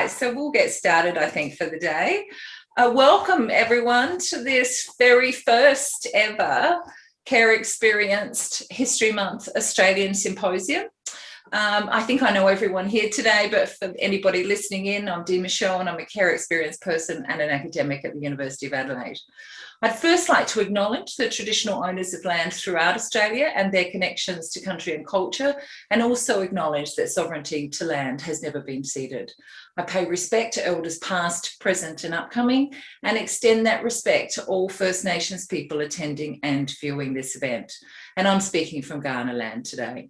right, so we'll get started, I think, for the day. Welcome, everyone, to this very first ever Care Experienced History Month Australian Symposium. I think I know everyone here today, but for anybody listening in, I'm Dee Michelle and I'm a care experienced person and an academic at the University of Adelaide. I'd first like to acknowledge the traditional owners of land throughout Australia and their connections to country and culture, and also acknowledge that sovereignty to land has never been ceded. I pay respect to elders past, present and upcoming, and extend that respect to all First Nations people attending and viewing this event. And I'm speaking from Kaurna land today.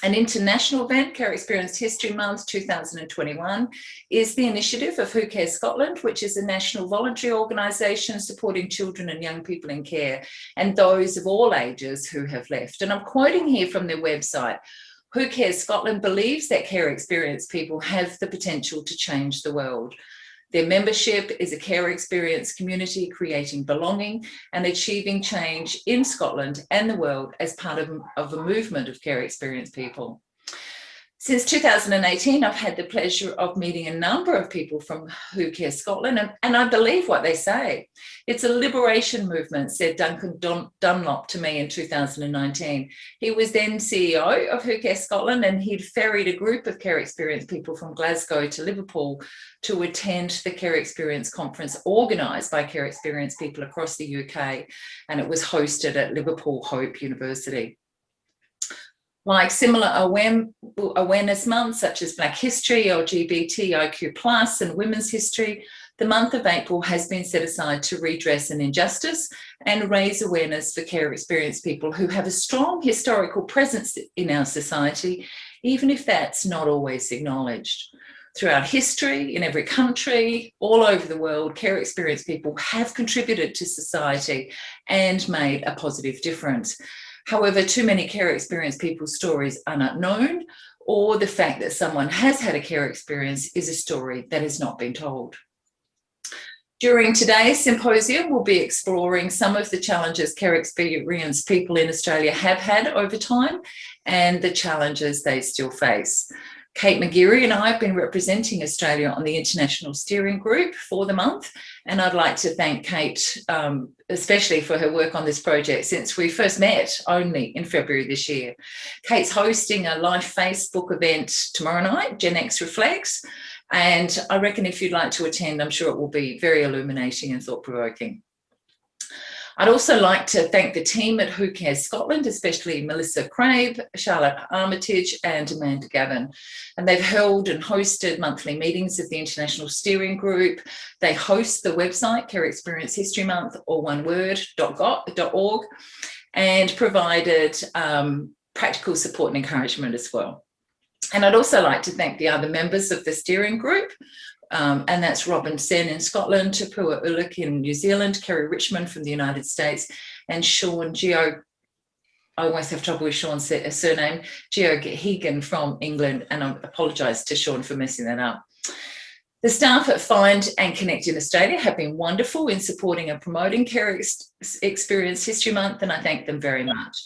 An international event, Care Experienced History Month 2021, is the initiative of Who Cares Scotland, which is a national voluntary organisation supporting children and young people in care and those of all ages who have left. And I'm quoting here from their website. Who Cares Scotland believes that care experienced people have the potential to change the world. Their membership is a care experience community creating belonging and achieving change in Scotland and the world as part of a movement of care experienced people. Since 2018, I've had the pleasure of meeting a number of people from Who Cares Scotland, and I believe what they say. It's a liberation movement, said Duncan Dunlop to me in 2019. He was then CEO of Who Cares Scotland, and he'd ferried a group of care experienced people from Glasgow to Liverpool to attend the Care Experience Conference organised by care experienced people across the UK, and it was hosted at Liverpool Hope University. Like similar awareness months such as Black History, LGBTIQ+, and Women's History, the month of April has been set aside to redress an injustice and raise awareness for care experienced people who have a strong historical presence in our society, even if that's not always acknowledged. Throughout history, in every country, all over the world, care experienced people have contributed to society and made a positive difference. However, too many care experienced people's stories are not known, or the fact that someone has had a care experience is a story that has not been told. During today's symposium, we'll be exploring some of the challenges care experienced people in Australia have had over time and the challenges they still face. Kate McGeary and I have been representing Australia on the International Steering Group for the month, and I'd like to thank Kate especially for her work on this project since we first met only in February this year. Kate's hosting a live Facebook event tomorrow night, Gen X Reflects, and I reckon if you'd like to attend, I'm sure it will be very illuminating and thought-provoking. I'd also like to thank the team at Who Cares Scotland, especially Melissa Crabe, Charlotte Armitage and Amanda Gavin. And they've held and hosted monthly meetings of the International Steering Group. They host the website Care Experience History Month, or one word, .org, and provided practical support and encouragement as well. And I'd also like to thank the other members of the steering group, and that's Robin Sen in Scotland, Tapua Ulick in New Zealand, Kerry Richmond from the United States, and Sean Geo, I always have trouble with Sean's surname, Geoghegan from England, and I apologise to Sean for messing that up. The staff at Find and Connect in Australia have been wonderful in supporting and promoting Care Experience History Month, and I thank them very much.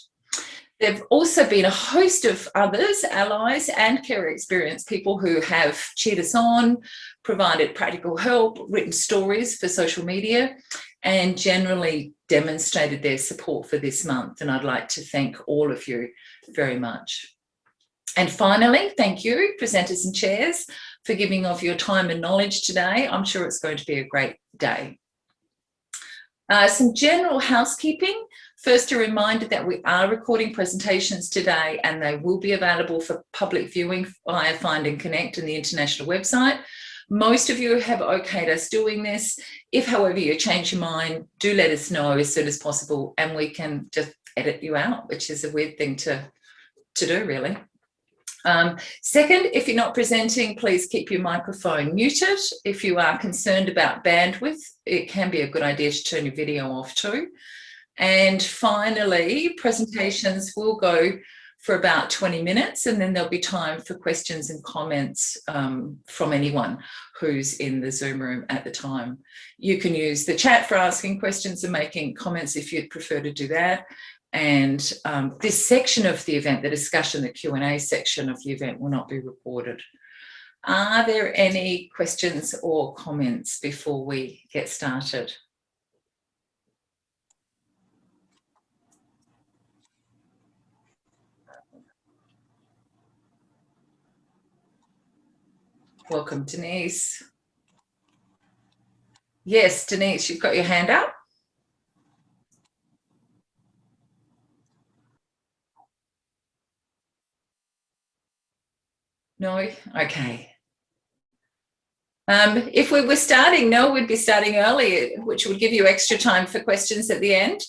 There have also been a host of others, allies and care experienced people who have cheered us on, provided practical help, written stories for social media, and generally demonstrated their support for this month. And I'd like to thank all of you very much. And finally, thank you, presenters and chairs, for giving of your time and knowledge today. I'm sure it's going to be a great day. Some general housekeeping. First, a reminder that we are recording presentations today and they will be available for public viewing via Find and Connect and the international website. Most of you have okayed us doing this. If, however, you change your mind, do let us know as soon as possible and we can just edit you out, which is a weird thing to do, really. Second, if you're not presenting, please keep your microphone muted. If you are concerned about bandwidth, it can be a good idea to turn your video off too. And finally, presentations will go for about 20 minutes and then there'll be time for questions and comments from anyone who's in the Zoom room at the time. You can use the chat for asking questions and making comments if you'd prefer to do that. And this section of the event, the discussion, the Q&A section of the event will not be recorded. Are there any questions or comments before we get started? Welcome, Denise. Yes, Denise, you've got your hand up. No? Okay. If we were starting, no, we'd be starting early, which would give you extra time for questions at the end.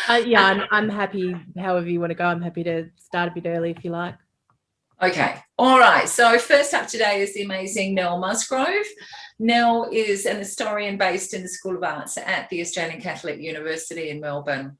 Yeah, I'm happy, however you want to go. I'm happy to start a bit early if you like. Okay. All right. So first up today is the amazing Nell Musgrove. Nell is an historian based in the School of Arts at the Australian Catholic University in Melbourne.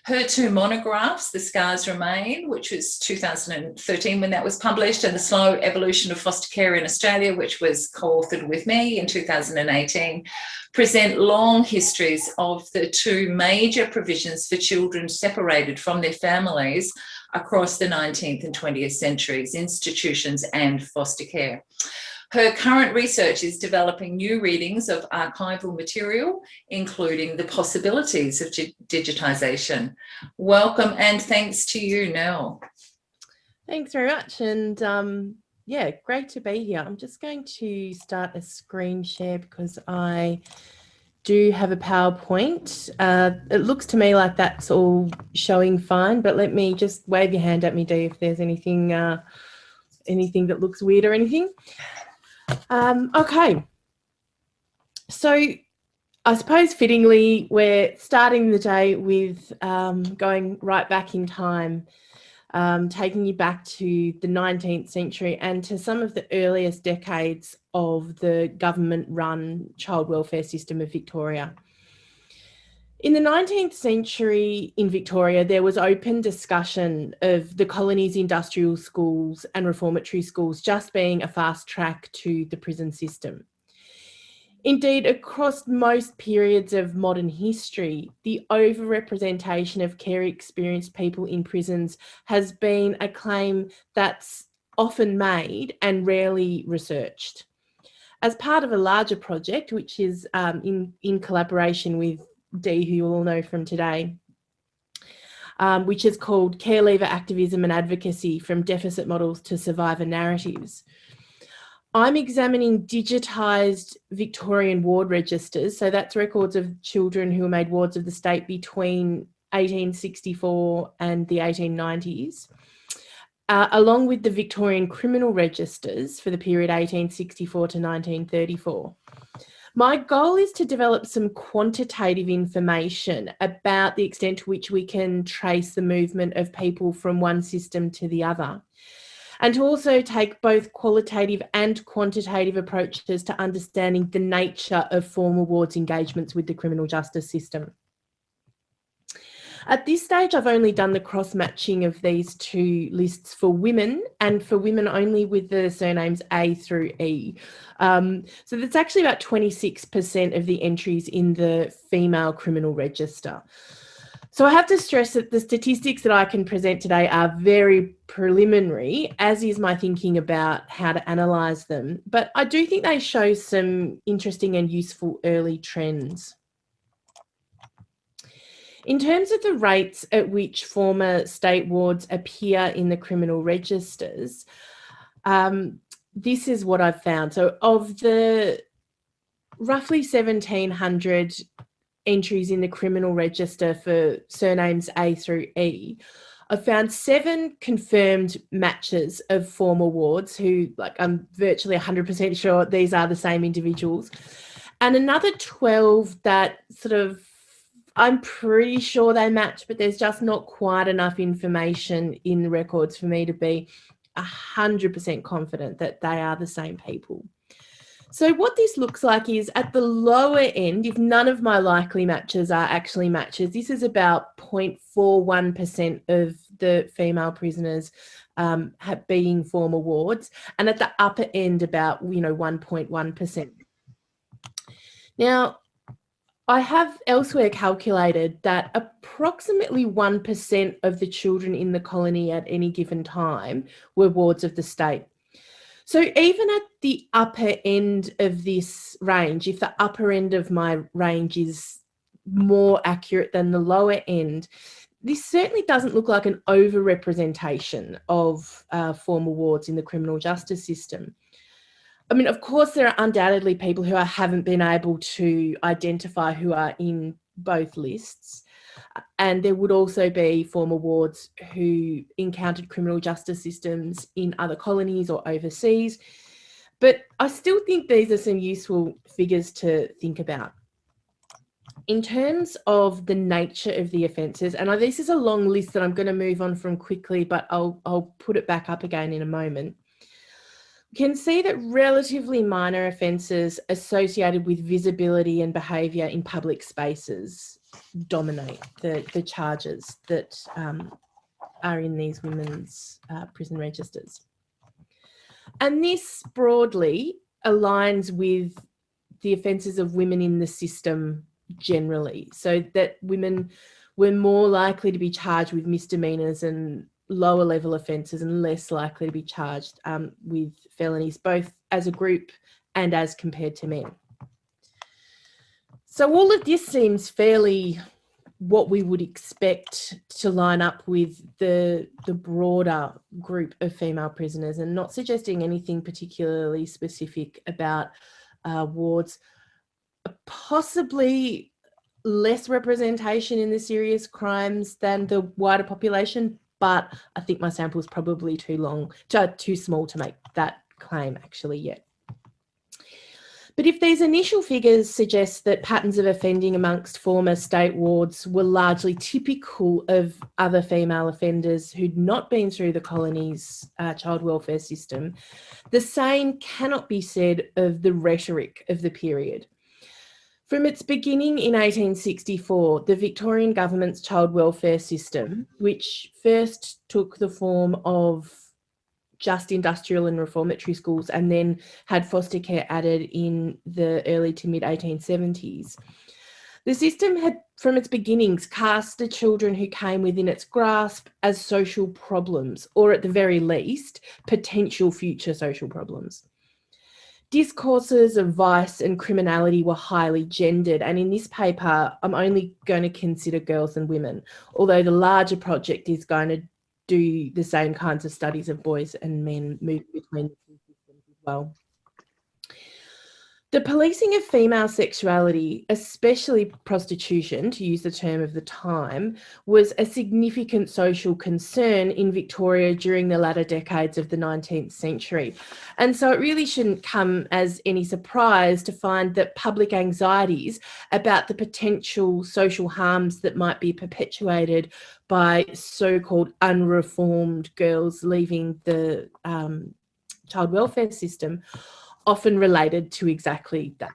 Her two monographs, The Scars Remain, which was 2013 when that was published, and The Slow Evolution of Foster Care in Australia, which was co-authored with me in 2018, present long histories of the two major provisions for children separated from their families across the 19th and 20th centuries, institutions and foster care. Her current research is developing new readings of archival material, including the possibilities of digitisation. Welcome and thanks to you, Nell. Thanks very much. And yeah, great to be here. I'm just going to start a screen share because I do have a PowerPoint. It looks to me like that's all showing fine, but let me just wave your hand at me, Dee, if there's anything that looks weird or anything. Okay, so I suppose fittingly we're starting the day with going right back in time, taking you back to the 19th century and to some of the earliest decades of the government-run child welfare system of Victoria. In the 19th century in Victoria, there was open discussion of the colony's industrial schools and reformatory schools just being a fast track to the prison system. Indeed, across most periods of modern history, the overrepresentation of care-experienced people in prisons has been a claim that's often made and rarely researched. As part of a larger project, which is in collaboration with Dee, who you all know from today, which is called Care Leaver Activism and Advocacy from Deficit Models to Survivor Narratives, I'm examining digitised Victorian ward registers. So that's records of children who were made wards of the state between 1864 and the 1890s, along with the Victorian criminal registers for the period 1864 to 1934. My goal is to develop some quantitative information about the extent to which we can trace the movement of people from one system to the other, and to also take both qualitative and quantitative approaches to understanding the nature of former wards' engagements with the criminal justice system. At this stage, I've only done the cross-matching of these two lists for women, and for women only with the surnames A through E. So that's actually about 26% of the entries in the female criminal register. So I have to stress that the statistics that I can present today are very preliminary, as is my thinking about how to analyse them. But I do think they show some interesting and useful early trends. In terms of the rates at which former state wards appear in the criminal registers, this is what I've found. So of the roughly 1,700 entries in the criminal register for surnames A through E, I've found 7 confirmed matches of former wards who, like, I'm virtually 100% sure these are the same individuals, and another 12 that sort of I'm pretty sure they match, but there's just not quite enough information in the records for me to be 100% confident that they are the same people. So what this looks like is at the lower end, if none of my likely matches are actually matches, this is about 0.41% of the female prisoners being former wards, and at the upper end about 1.1%. Now, I have elsewhere calculated that approximately 1% of the children in the colony at any given time were wards of the state. So even at the upper end of this range, if the upper end of my range is more accurate than the lower end, this certainly doesn't look like an overrepresentation of former wards in the criminal justice system. I mean, of course, there are undoubtedly people who I haven't been able to identify who are in both lists. And there would also be former wards who encountered criminal justice systems in other colonies or overseas. But I still think these are some useful figures to think about. In terms of the nature of the offences, and this is a long list that I'm going to move on from quickly, but I'll put it back up again in a moment. We can see that relatively minor offences associated with visibility and behaviour in public spaces dominate the charges that are in these women's prison registers. And this broadly aligns with the offences of women in the system generally, so that women were more likely to be charged with misdemeanours and lower level offences and less likely to be charged with felonies, both as a group and as compared to men. So all of this seems fairly what we would expect to line up with the broader group of female prisoners, and not suggesting anything particularly specific about wards. Possibly less representation in the serious crimes than the wider population, but I think my sample is probably too small to make that claim actually yet. But if these initial figures suggest that patterns of offending amongst former state wards were largely typical of other female offenders who'd not been through the colony's child welfare system, the same cannot be said of the rhetoric of the period. From its beginning in 1864, the Victorian government's child welfare system, which first took the form of just industrial and reformatory schools and then had foster care added in the early to mid 1870s, the system had, from its beginnings, cast the children who came within its grasp as social problems, or at the very least, potential future social problems. Discourses of vice and criminality were highly gendered, and in this paper, I'm only going to consider girls and women, although the larger project is going to do the same kinds of studies of boys and men moving between the two systems as well. The policing of female sexuality, especially prostitution, to use the term of the time, was a significant social concern in Victoria during the latter decades of the 19th century. And so it really shouldn't come as any surprise to find that public anxieties about the potential social harms that might be perpetuated by so-called unreformed girls leaving the child welfare system often related to exactly that.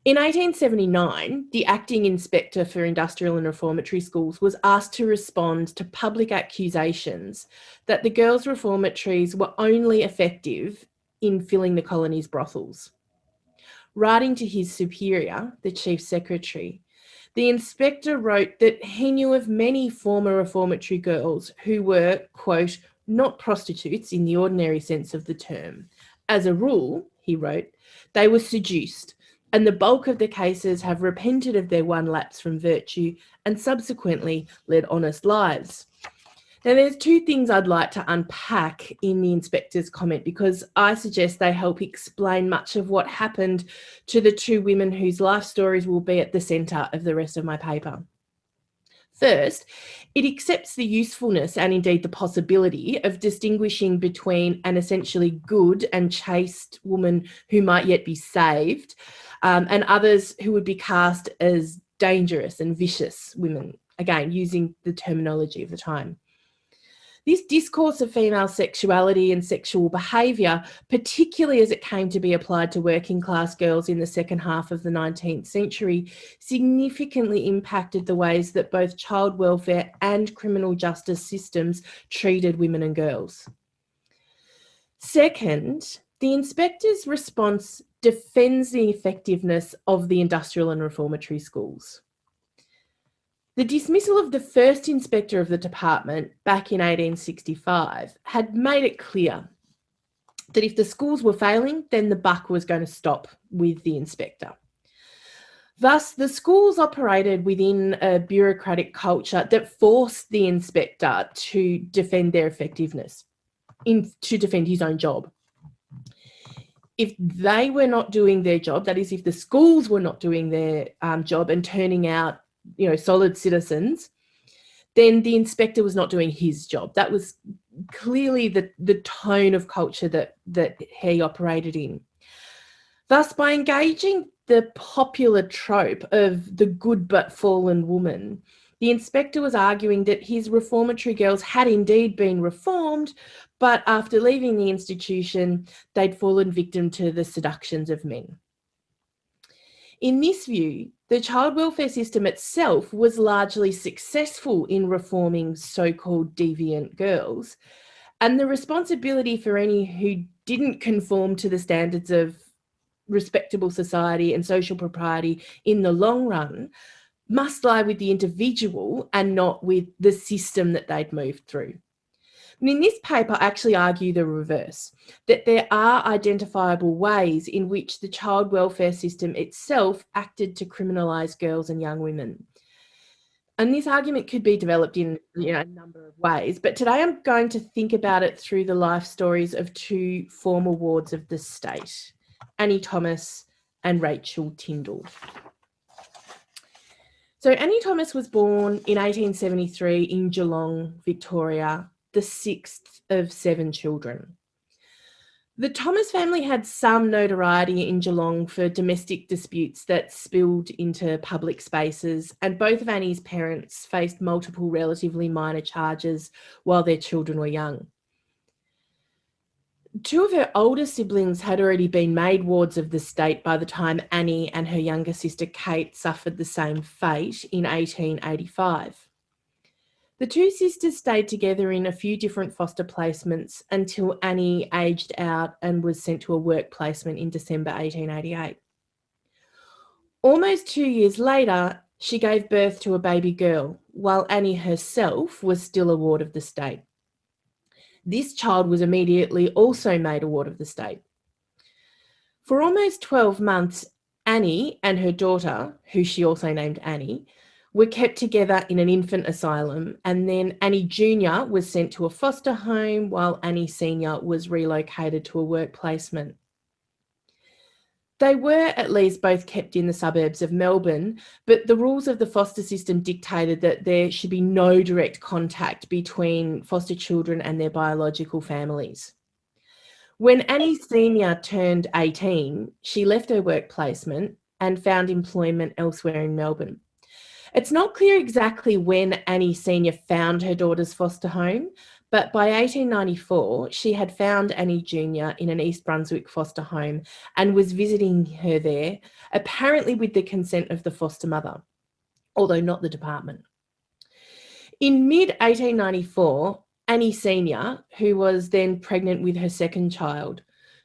In 1879, the acting inspector for industrial and reformatory schools was asked to respond to public accusations that the girls' reformatories were only effective in filling the colony's brothels. Writing to his superior, the chief secretary, the inspector wrote that he knew of many former reformatory girls who were, quote, not prostitutes in the ordinary sense of the term. As a rule, he wrote, they were seduced, and the bulk of the cases have repented of their one lapse from virtue and subsequently led honest lives. Now, there's two things I'd like to unpack in the inspector's comment, because I suggest they help explain much of what happened to the two women whose life stories will be at the centre of the rest of my paper. First, it accepts the usefulness and indeed the possibility of distinguishing between an essentially good and chaste woman who might yet be saved and others who would be cast as dangerous and vicious women, again, using the terminology of the time. This discourse of female sexuality and sexual behaviour, particularly as it came to be applied to working class girls in the second half of the 19th century, significantly impacted the ways that both child welfare and criminal justice systems treated women and girls. Second, the inspector's response defends the effectiveness of the industrial and reformatory schools. The dismissal of the first inspector of the department back in 1865 had made it clear that if the schools were failing, then the buck was going to stop with the inspector. Thus, the schools operated within a bureaucratic culture that forced the inspector to defend their effectiveness, to defend his own job. If they were not doing their job, that is, if the schools were not doing their job and turning out, solid citizens, then the inspector was not doing his job. That was clearly the tone of culture that he operated in. Thus, by engaging the popular trope of the good but fallen woman, the inspector was arguing that his reformatory girls had indeed been reformed, but after leaving the institution, they'd fallen victim to the seductions of men. In this view, the child welfare system itself was largely successful in reforming so-called deviant girls, and the responsibility for any who didn't conform to the standards of respectable society and social propriety in the long run must lie with the individual and not with the system that they'd moved through. And in this paper, I actually argue the reverse, that there are identifiable ways in which the child welfare system itself acted to criminalise girls and young women. And this argument could be developed in a number of ways, but today I'm going to think about it through the life stories of two former wards of the state, Annie Thomas and Rachel Tyndall. So Annie Thomas was born in 1873 in Geelong, Victoria, the sixth of 7 children. The Thomas family had some notoriety in Geelong for domestic disputes that spilled into public spaces, and both of Annie's parents faced multiple relatively minor charges while their children were young. 2 of her older siblings had already been made wards of the state by the time Annie and her younger sister Kate suffered the same fate in 1885. The 2 sisters stayed together in a few different foster placements until Annie aged out and was sent to a work placement in December 1888. Almost 2 years later, she gave birth to a baby girl, while Annie herself was still a ward of the state. This child was immediately also made a ward of the state. For almost 12 months, Annie and her daughter, who she also named Annie, were kept together in an infant asylum, and then Annie Junior was sent to a foster home while Annie Senior was relocated to a work placement. They were at least both kept in the suburbs of Melbourne, but the rules of the foster system dictated that there should be no direct contact between foster children and their biological families. When Annie Senior turned 18, she left her work placement and found employment elsewhere in Melbourne. It's not clear exactly when Annie Senior found her daughter's foster home, but by 1894, she had found Annie Junior in an East Brunswick foster home and was visiting her there, apparently with the consent of the foster mother, although not the department. In mid-1894, Annie Senior, who was then pregnant with her second child,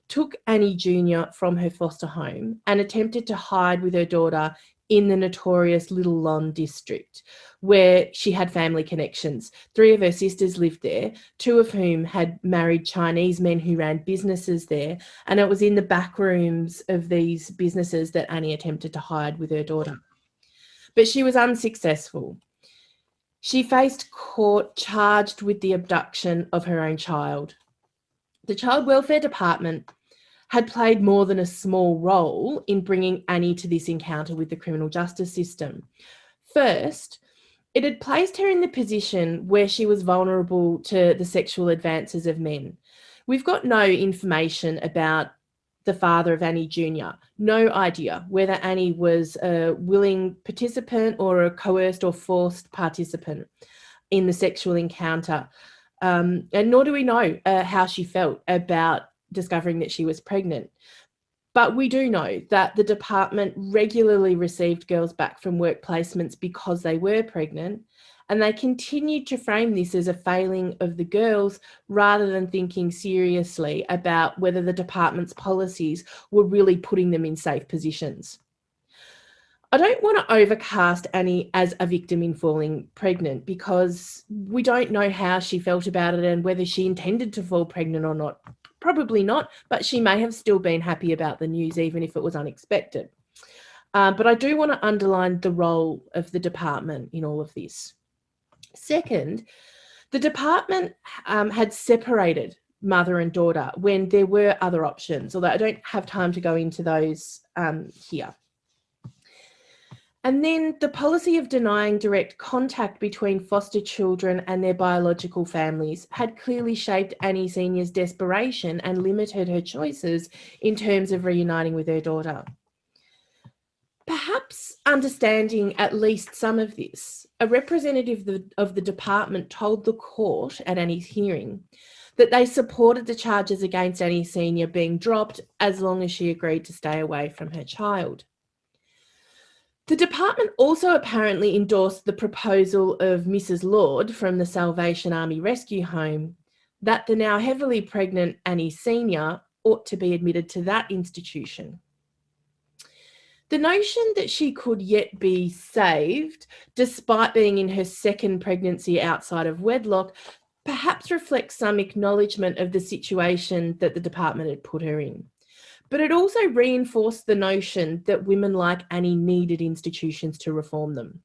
took Annie Junior from her foster home and attempted to hide with her daughter in the notorious Little Lon district, where she had family connections. 3 of her sisters lived there, 2 of whom had married Chinese men who ran businesses there, and it was in the back rooms of these businesses that Annie attempted to hide with her daughter. But she was unsuccessful. She faced court charged with the abduction of her own child. The Child Welfare Department had played more than a small role in bringing Annie to this encounter with the criminal justice system. First, it had placed her in the position where she was vulnerable to the sexual advances of men. We've got no information about the father of Annie Junior, no idea whether Annie was a willing participant or a coerced or forced participant in the sexual encounter. And nor do we know how she felt about discovering that she was pregnant. But we do know that the department regularly received girls back from work placements because they were pregnant, and they continued to frame this as a failing of the girls rather than thinking seriously about whether the department's policies were really putting them in safe positions. I don't want to overcast Annie as a victim in falling pregnant because we don't know how she felt about it and whether she intended to fall pregnant or not. Probably not, but she may have still been happy about the news, even if it was unexpected. But I do want to underline the role of the department in all of this. Second, the department had separated mother and daughter when there were other options, although I don't have time to go into those here. And then the policy of denying direct contact between foster children and their biological families had clearly shaped Annie Senior's desperation and limited her choices in terms of reuniting with her daughter. Perhaps understanding at least some of this, a representative of the department told the court at Annie's hearing that they supported the charges against Annie Senior being dropped as long as she agreed to stay away from her child. The department also apparently endorsed the proposal of Mrs. Lord from the Salvation Army Rescue Home that the now heavily pregnant Annie Senior ought to be admitted to that institution. The notion that she could yet be saved, despite being in her second pregnancy outside of wedlock, perhaps reflects some acknowledgement of the situation that the department had put her in. But it also reinforced the notion that women like Annie needed institutions to reform them.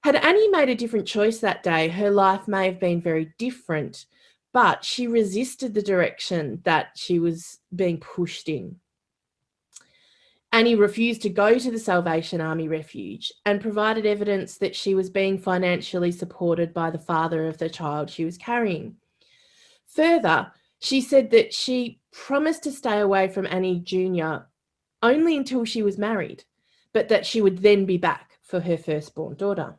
Had Annie made a different choice that day, her life may have been very different, but she resisted the direction that she was being pushed in. Annie refused to go to the Salvation Army Refuge and provided evidence that she was being financially supported by the father of the child she was carrying. Further, she said that she promised to stay away from Annie Jr. only until she was married, but that she would then be back for her firstborn daughter.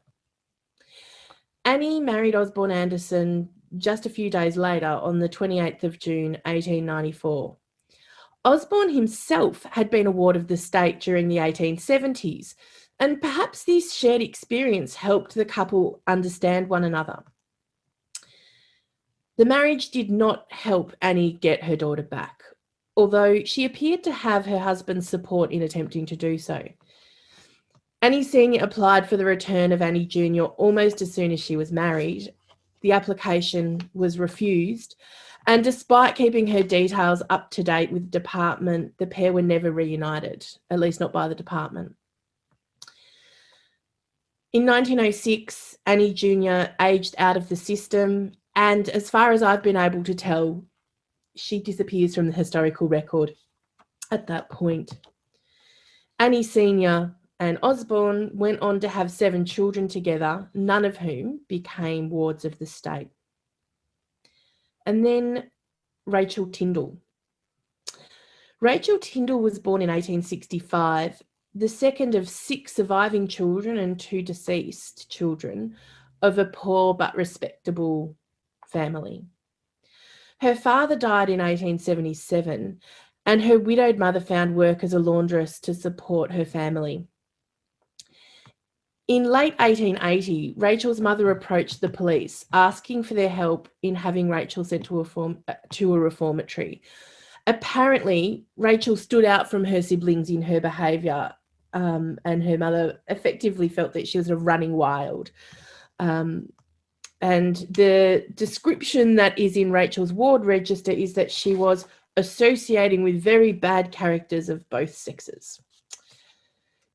Annie married Osborne Anderson just a few days later on the 28th of June, 1894. Osborne himself had been a ward of the state during the 1870s, and perhaps this shared experience helped the couple understand one another. The marriage did not help Annie get her daughter back, although she appeared to have her husband's support in attempting to do so. Annie Senior applied for the return of Annie Jr. almost as soon as she was married. The application was refused, and despite keeping her details up to date with the department, the pair were never reunited, at least not by the department. In 1906, Annie Jr. aged out of the system, and as far as I've been able to tell, she disappears from the historical record at that point. Annie Senior and Osborne went on to have 7 children together, none of whom became wards of the state. And then Rachel Tyndall. Rachel Tyndall was born in 1865, the second of 6 surviving children and 2 deceased children of a poor but respectable family. Her father died in 1877, and her widowed mother found work as a laundress to support her family. In late 1880, Rachel's mother approached the police, asking for their help in having Rachel sent to a reformatory. Apparently, Rachel stood out from her siblings in her behaviour, and her mother effectively felt that she was running wild. And the description that is in Rachel's ward register is that she was associating with very bad characters of both sexes.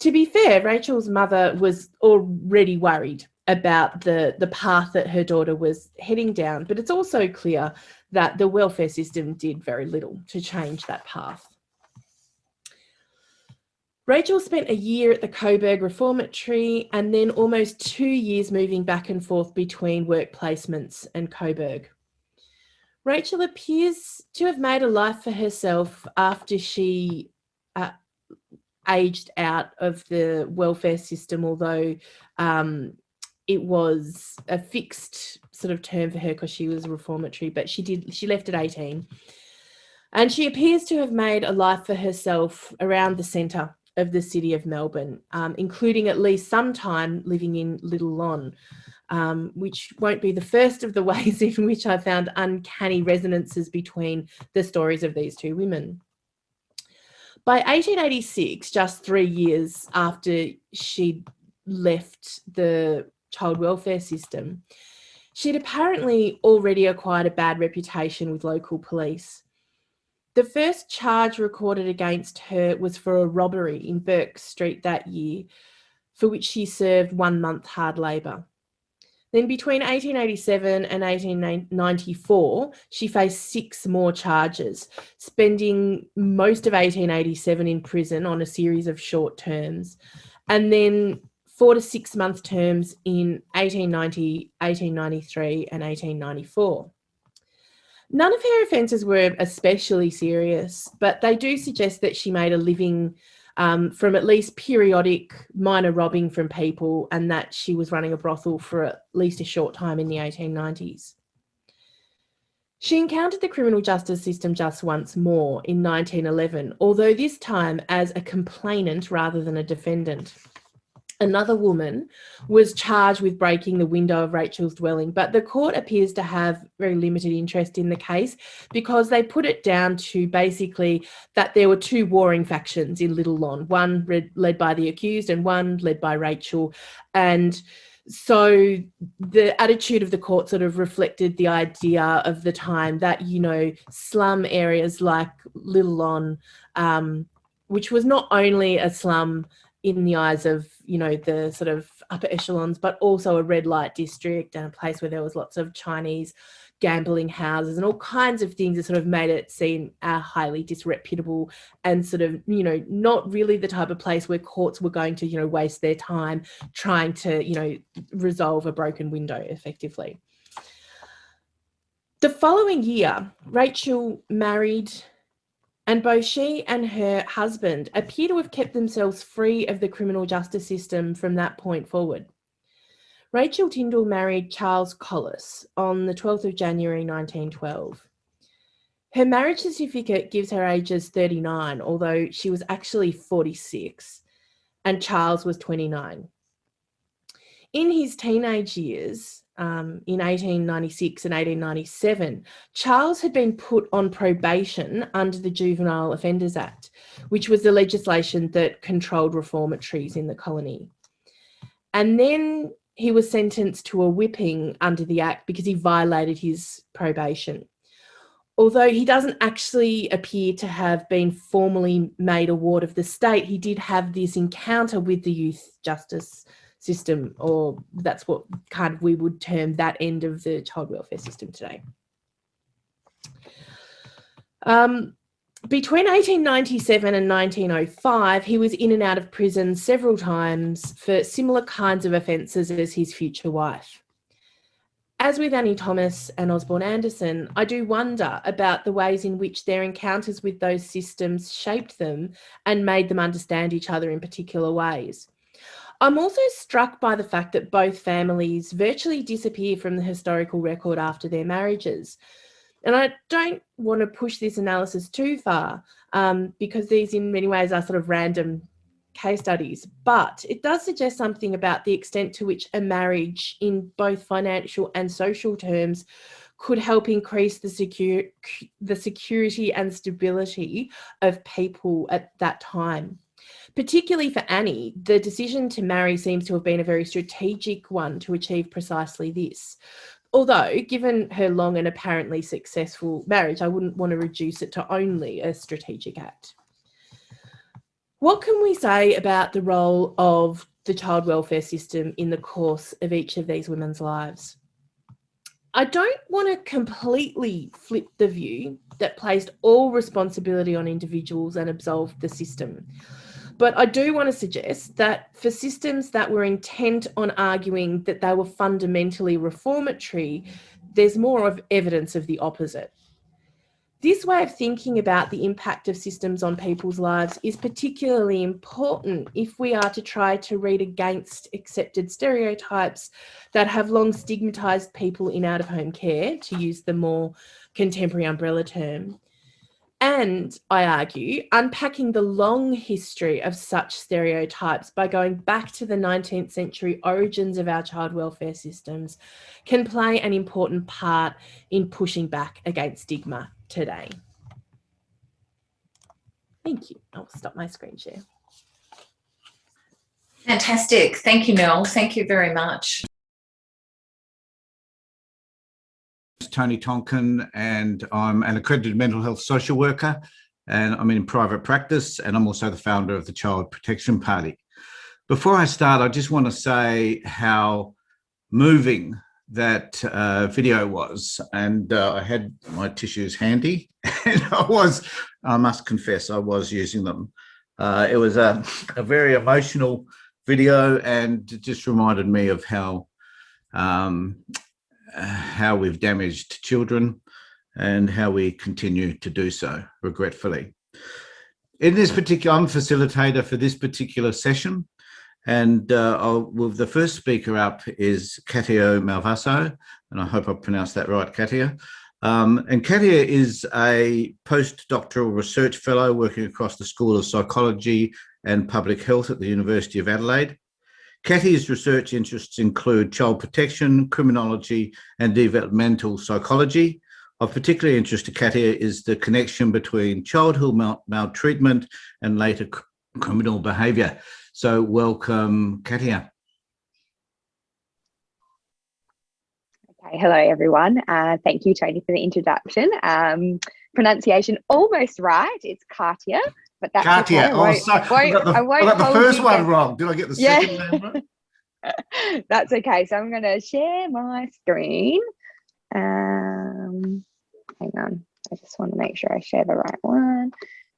To be fair, Rachel's mother was already worried about the path that her daughter was heading down, but it's also clear that the welfare system did very little to change that path. Rachel spent a year at the Coburg Reformatory and then almost 2 years moving back and forth between work placements and Coburg. Rachel appears to have made a life for herself after she aged out of the welfare system, although it was a fixed sort of term for her because she was a reformatory, but she left at 18. And she appears to have made a life for herself around the centre of the city of Melbourne, including at least some time living in Little Lon, which won't be the first of the ways in which I found uncanny resonances between the stories of these 2 women. By 1886, just 3 years after she'd left the child welfare system, she'd apparently already acquired a bad reputation with local police. The first charge recorded against her was for a robbery in Burke Street that year, for which she served 1 month hard labour. Then between 1887 and 1894, she faced 6 more charges, spending most of 1887 in prison on a series of short terms, and then 4 to 6 month terms in 1890, 1893 and 1894. None of her offences were especially serious, but they do suggest that she made a living from at least periodic minor robbing from people, and that she was running a brothel for at least a short time in the 1890s. She encountered the criminal justice system just once more in 1911, although this time as a complainant rather than a defendant. Another woman was charged with breaking the window of Rachel's dwelling, but the court appears to have very limited interest in the case because they put it down to basically that there were 2 warring factions in Little Lon, one led by the accused and one led by Rachel. And so the attitude of the court sort of reflected the idea of the time that, you know, slum areas like Little Lon, which was not only a slum in the eyes of, you know, the sort of upper echelons, but also a red light district and a place where there was lots of Chinese gambling houses and all kinds of things that sort of made it seem highly disreputable and sort of, you know, not really the type of place where courts were going to, you know, waste their time trying to, you know, resolve a broken window effectively. The following year, Rachel married, and both she and her husband appear to have kept themselves free of the criminal justice system from that point forward. Rachel Tyndall married Charles Collis on the 12th of January 1912. Her marriage certificate gives her age as 39, although she was actually 46, and Charles was 29. In his teenage years, in 1896 and 1897, Charles had been put on probation under the Juvenile Offenders Act, which was the legislation that controlled reformatories in the colony. And then he was sentenced to a whipping under the Act because he violated his probation. Although he doesn't actually appear to have been formally made a ward of the state, he did have this encounter with the youth justice system, or that's what kind of we would term that end of the child welfare system today. Between 1897 and 1905, he was in and out of prison several times for similar kinds of offences as his future wife. As with Annie Thomas and Osborne Anderson, I do wonder about the ways in which their encounters with those systems shaped them and made them understand each other in particular ways. I'm also struck by the fact that both families virtually disappear from the historical record after their marriages. And I don't want to push this analysis too far because these in many ways are sort of random case studies, but it does suggest something about the extent to which a marriage in both financial and social terms could help increase the security and stability of people at that time. Particularly for Annie, the decision to marry seems to have been a very strategic one to achieve precisely this. Although, given her long and apparently successful marriage, I wouldn't want to reduce it to only a strategic act. What can we say about the role of the child welfare system in the course of each of these women's lives? I don't want to completely flip the view that placed all responsibility on individuals and absolved the system. But I do want to suggest that for systems that were intent on arguing that they were fundamentally reformatory, there's more of evidence of the opposite. This way of thinking about the impact of systems on people's lives is particularly important if we are to try to read against accepted stereotypes that have long stigmatised people in out-of-home care, to use the more contemporary umbrella term. And, I argue, unpacking the long history of such stereotypes by going back to the 19th century origins of our child welfare systems can play an important part in pushing back against stigma today. Thank you. I'll stop my screen share. Fantastic. Thank you, Mel. Thank you very much. Tony Tonkin, and I'm an accredited mental health social worker, and I'm in private practice, and I'm also the founder of the Child Protection Party. Before I start, I just want to say how moving that video was, and I had my tissues handy, and I must confess, I was using them. It was a very emotional video, and it just reminded me of how we've damaged children and how we continue to do so, regretfully. In this particular, I'm facilitator for this particular session, and the first speaker up is Katia Malvaso, and I hope I pronounced that right, Katia. And Katia is a postdoctoral research fellow working across the School of Psychology and Public Health at the University of Adelaide. Katia's research interests include child protection, criminology, and developmental psychology. Of particular interest to Katia is the connection between childhood maltreatment and later criminal behaviour. So welcome, Katia. Okay, hello everyone. Thank you, Tony, for the introduction. Pronunciation almost right. It's Katia, but that's Katia. Okay. Oh, sorry. I got the first one wrong. Did I get the second name right? That's okay. So I'm going to share my screen. Hang on. I just want to make sure I share the right one.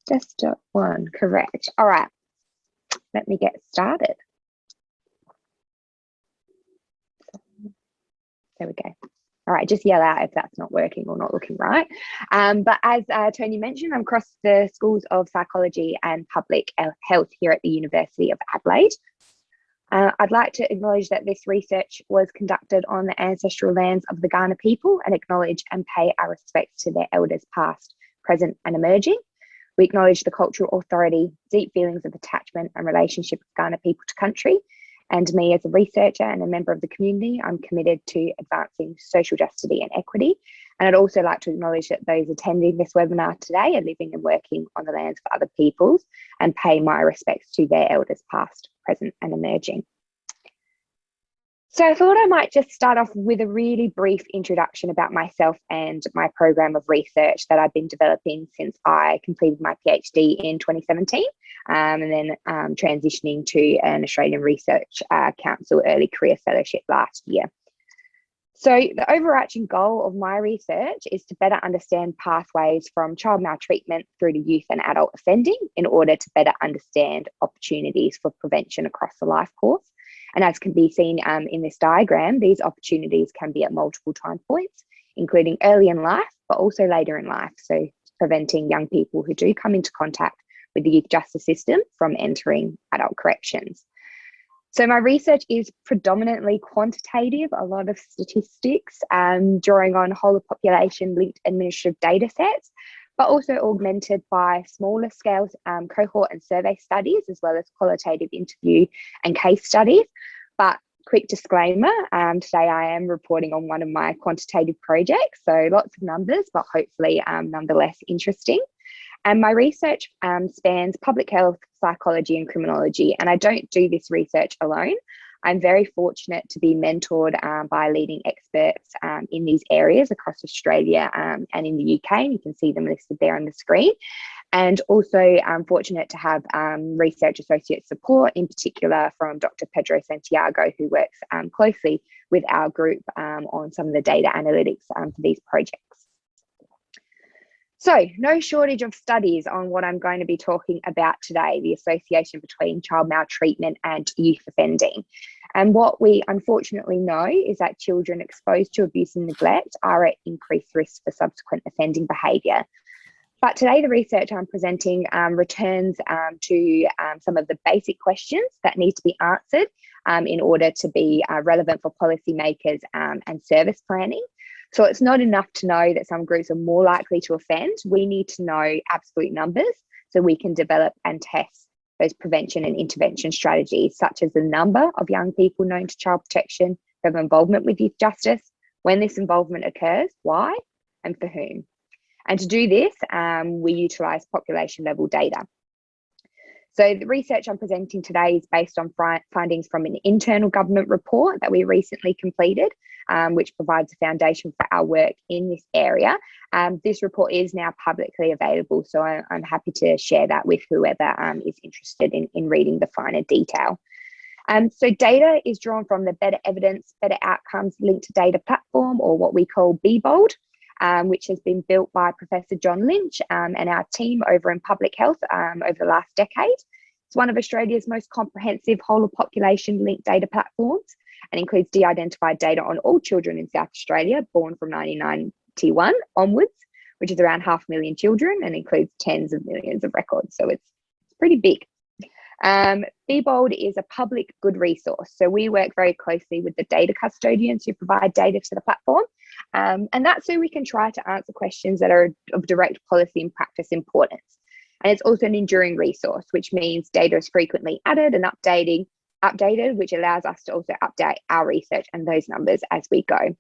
Desktop one, correct. All right. Let me get started. There we go. All right, just yell out if that's not working or not looking right. But as Tony mentioned, I'm across the Schools of Psychology and Public Health here at the University of Adelaide. I'd like to acknowledge that this research was conducted on the ancestral lands of the Kaurna people and acknowledge and pay our respects to their elders past, present and emerging. We acknowledge the cultural authority, deep feelings of attachment and relationship of Kaurna people to country. And me as a researcher and a member of the community, I'm committed to advancing social justice and equity. And I'd also like to acknowledge that those attending this webinar today are living and working on the lands of other peoples and pay my respects to their elders past, present and emerging. So I thought I might just start off with a really brief introduction about myself and my program of research that I've been developing since I completed my PhD in 2017 and then transitioning to an Australian Research Council Early Career Fellowship last year. So the overarching goal of my research is to better understand pathways from child maltreatment through to youth and adult offending in order to better understand opportunities for prevention across the life course. And as can be seen in this diagram, these opportunities can be at multiple time points, including early in life, but also later in life. So preventing young people who do come into contact with the youth justice system from entering adult corrections. So my research is predominantly quantitative, a lot of statistics, drawing on whole of population linked administrative data sets, but also augmented by smaller scale cohort and survey studies, as well as qualitative interview and case studies. But quick disclaimer, today I am reporting on one of my quantitative projects, so lots of numbers, but hopefully nonetheless interesting. And my research spans public health, psychology and criminology, and I don't do this research alone. I'm very fortunate to be mentored by leading experts in these areas across Australia and in the UK. And you can see them listed there on the screen. And also I'm fortunate to have research associate support, in particular from Dr. Pedro Santiago, who works closely with our group on some of the data analytics for these projects. So no shortage of studies on what I'm going to be talking about today, the association between child maltreatment and youth offending. And what we unfortunately know is that children exposed to abuse and neglect are at increased risk for subsequent offending behaviour. But today the research I'm presenting returns to some of the basic questions that need to be answered in order to be relevant for policymakers and service planning. So it's not enough to know that some groups are more likely to offend. We need to know absolute numbers so we can develop and test those prevention and intervention strategies, such as the number of young people known to child protection who have involvement with youth justice, when this involvement occurs, why, and for whom. And to do this, we utilise population level data. So the research I'm presenting today is based on findings from an internal government report that we recently completed, which provides a foundation for our work in this area. This report is now publicly available, so I'm happy to share that with whoever is interested in reading the finer detail. So data is drawn from the Better Evidence, Better Outcomes Linked to Data platform, or what we call BBOLD, which has been built by Professor John Lynch and our team over in public health over the last decade. It's one of Australia's most comprehensive whole of population linked data platforms and includes de-identified data on all children in South Australia born from 1991 onwards, which is around 500,000 children, and includes tens of millions of records. So it's pretty big. BBOLD is a public good resource. So we work very closely with the data custodians who provide data to the platform. And that's so we can try to answer questions that are of direct policy and practice importance. And it's also an enduring resource, which means data is frequently added and updated, which allows us to also update our research and those numbers as we go.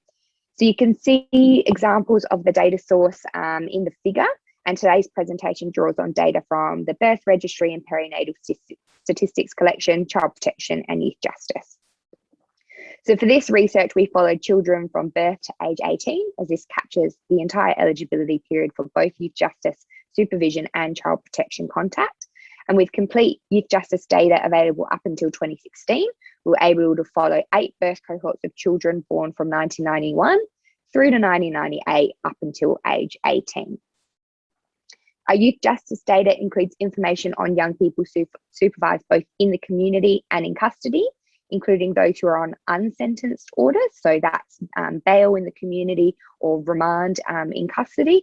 So you can see examples of the data source in the figure. And today's presentation draws on data from the birth registry and perinatal statistics collection, child protection and youth justice. So for this research, we followed children from birth to age 18, as this captures the entire eligibility period for both youth justice, supervision and child protection contact. And with complete youth justice data available up until 2016, we were able to follow 8 birth cohorts of children born from 1991 through to 1998 up until age 18. Our youth justice data includes information on young people supervised both in the community and in custody, including those who are on unsentenced orders. So that's bail in the community or remand in custody,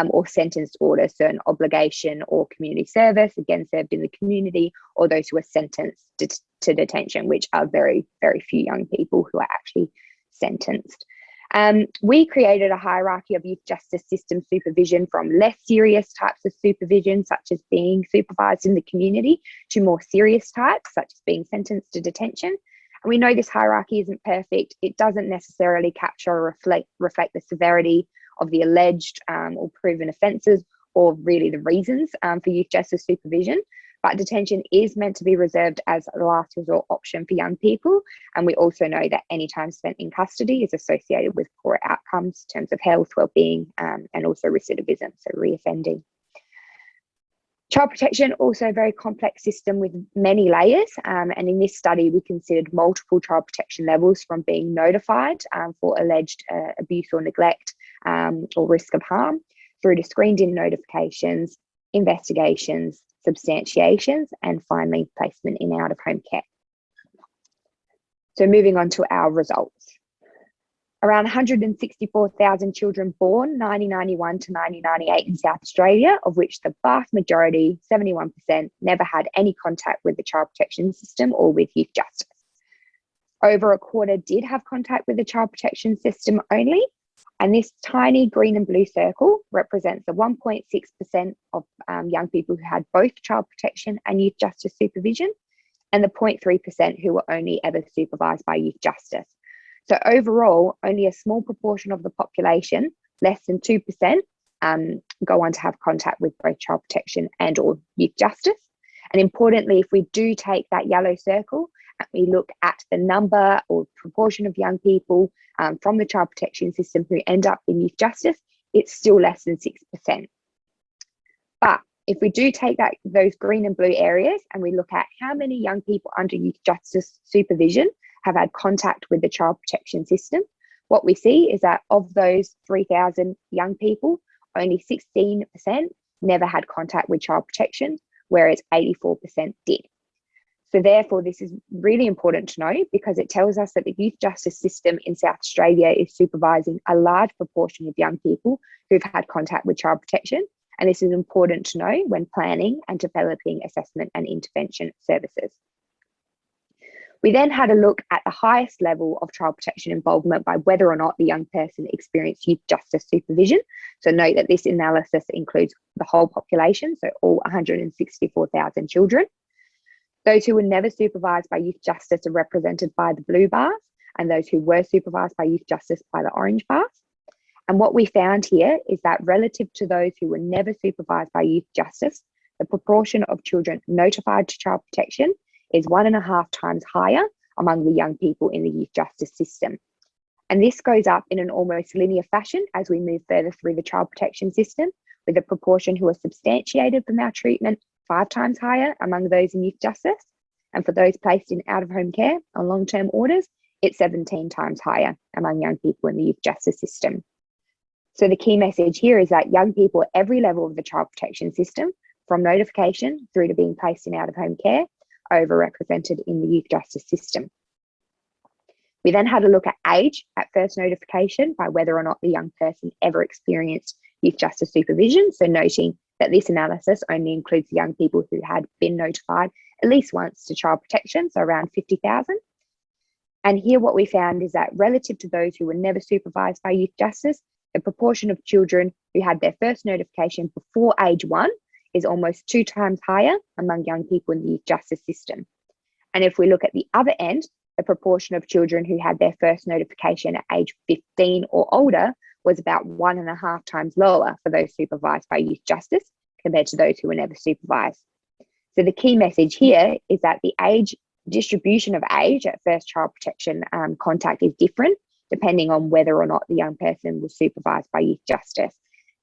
or sentenced orders, so an obligation or community service, again served in the community, or those who are sentenced to detention, which are very, very few young people who are actually sentenced. We created a hierarchy of youth justice system supervision from less serious types of supervision, such as being supervised in the community, to more serious types, such as being sentenced to detention. And we know this hierarchy isn't perfect. It doesn't necessarily capture or reflect the severity of the alleged or proven offences, or really the reasons for youth justice supervision. But detention is meant to be reserved as a last resort option for young people. And we also know that any time spent in custody is associated with poor outcomes in terms of health, well-being, and also recidivism, so reoffending. Child protection, also a very complex system with many layers. And in this study, we considered multiple child protection levels, from being notified for alleged abuse or neglect or risk of harm, through to screened in notifications, investigations, substantiations, and finally placement in out-of-home care. So moving on to our results. Around 164,000 children born 1991 to 1998 in South Australia, of which the vast majority, 71%, never had any contact with the child protection system or with youth justice. Over a quarter did have contact with the child protection system only, and this tiny green and blue circle represents the 1.6% of young people who had both child protection and youth justice supervision, and the 0.3% who were only ever supervised by youth justice. So overall, only a small proportion of the population, less than 2%, go on to have contact with both child protection and or youth justice. And importantly, if we do take that yellow circle and we look at the number or proportion of young people from the child protection system who end up in youth justice, it's still less than 6%. But if we do take those green and blue areas and we look at how many young people under youth justice supervision have had contact with the child protection system, what we see is that of those 3,000 young people, only 16% never had contact with child protection, whereas 84% did. So therefore, this is really important to know, because it tells us that the youth justice system in South Australia is supervising a large proportion of young people who've had contact with child protection. And this is important to know when planning and developing assessment and intervention services. We then had a look at the highest level of child protection involvement by whether or not the young person experienced youth justice supervision. So note that this analysis includes the whole population, so all 164,000 children. Those who were never supervised by youth justice are represented by the blue bars, and those who were supervised by youth justice by the orange bars. And what we found here is that relative to those who were never supervised by youth justice, the proportion of children notified to child protection is 1.5 times higher among the young people in the youth justice system. And this goes up in an almost linear fashion as we move further through the child protection system, with a proportion who are substantiated for maltreatment 5 times higher among those in youth justice. And for those placed in out-of-home care on long-term orders, it's 17 times higher among young people in the youth justice system. So the key message here is that young people at every level of the child protection system, from notification through to being placed in out-of-home care, are overrepresented in the youth justice system. We then had a look at age at first notification by whether or not the young person ever experienced youth justice supervision. So noting that this analysis only includes young people who had been notified at least once to child protection, so around 50,000. And here what we found is that relative to those who were never supervised by youth justice, the proportion of children who had their first notification before age 1 is almost 2 times higher among young people in the youth justice system. And if we look at the other end, the proportion of children who had their first notification at age 15 or older was about 1.5 times lower for those supervised by youth justice compared to those who were never supervised. So the key message here is that the age distribution of age at first child protection contact is different depending on whether or not the young person was supervised by youth justice,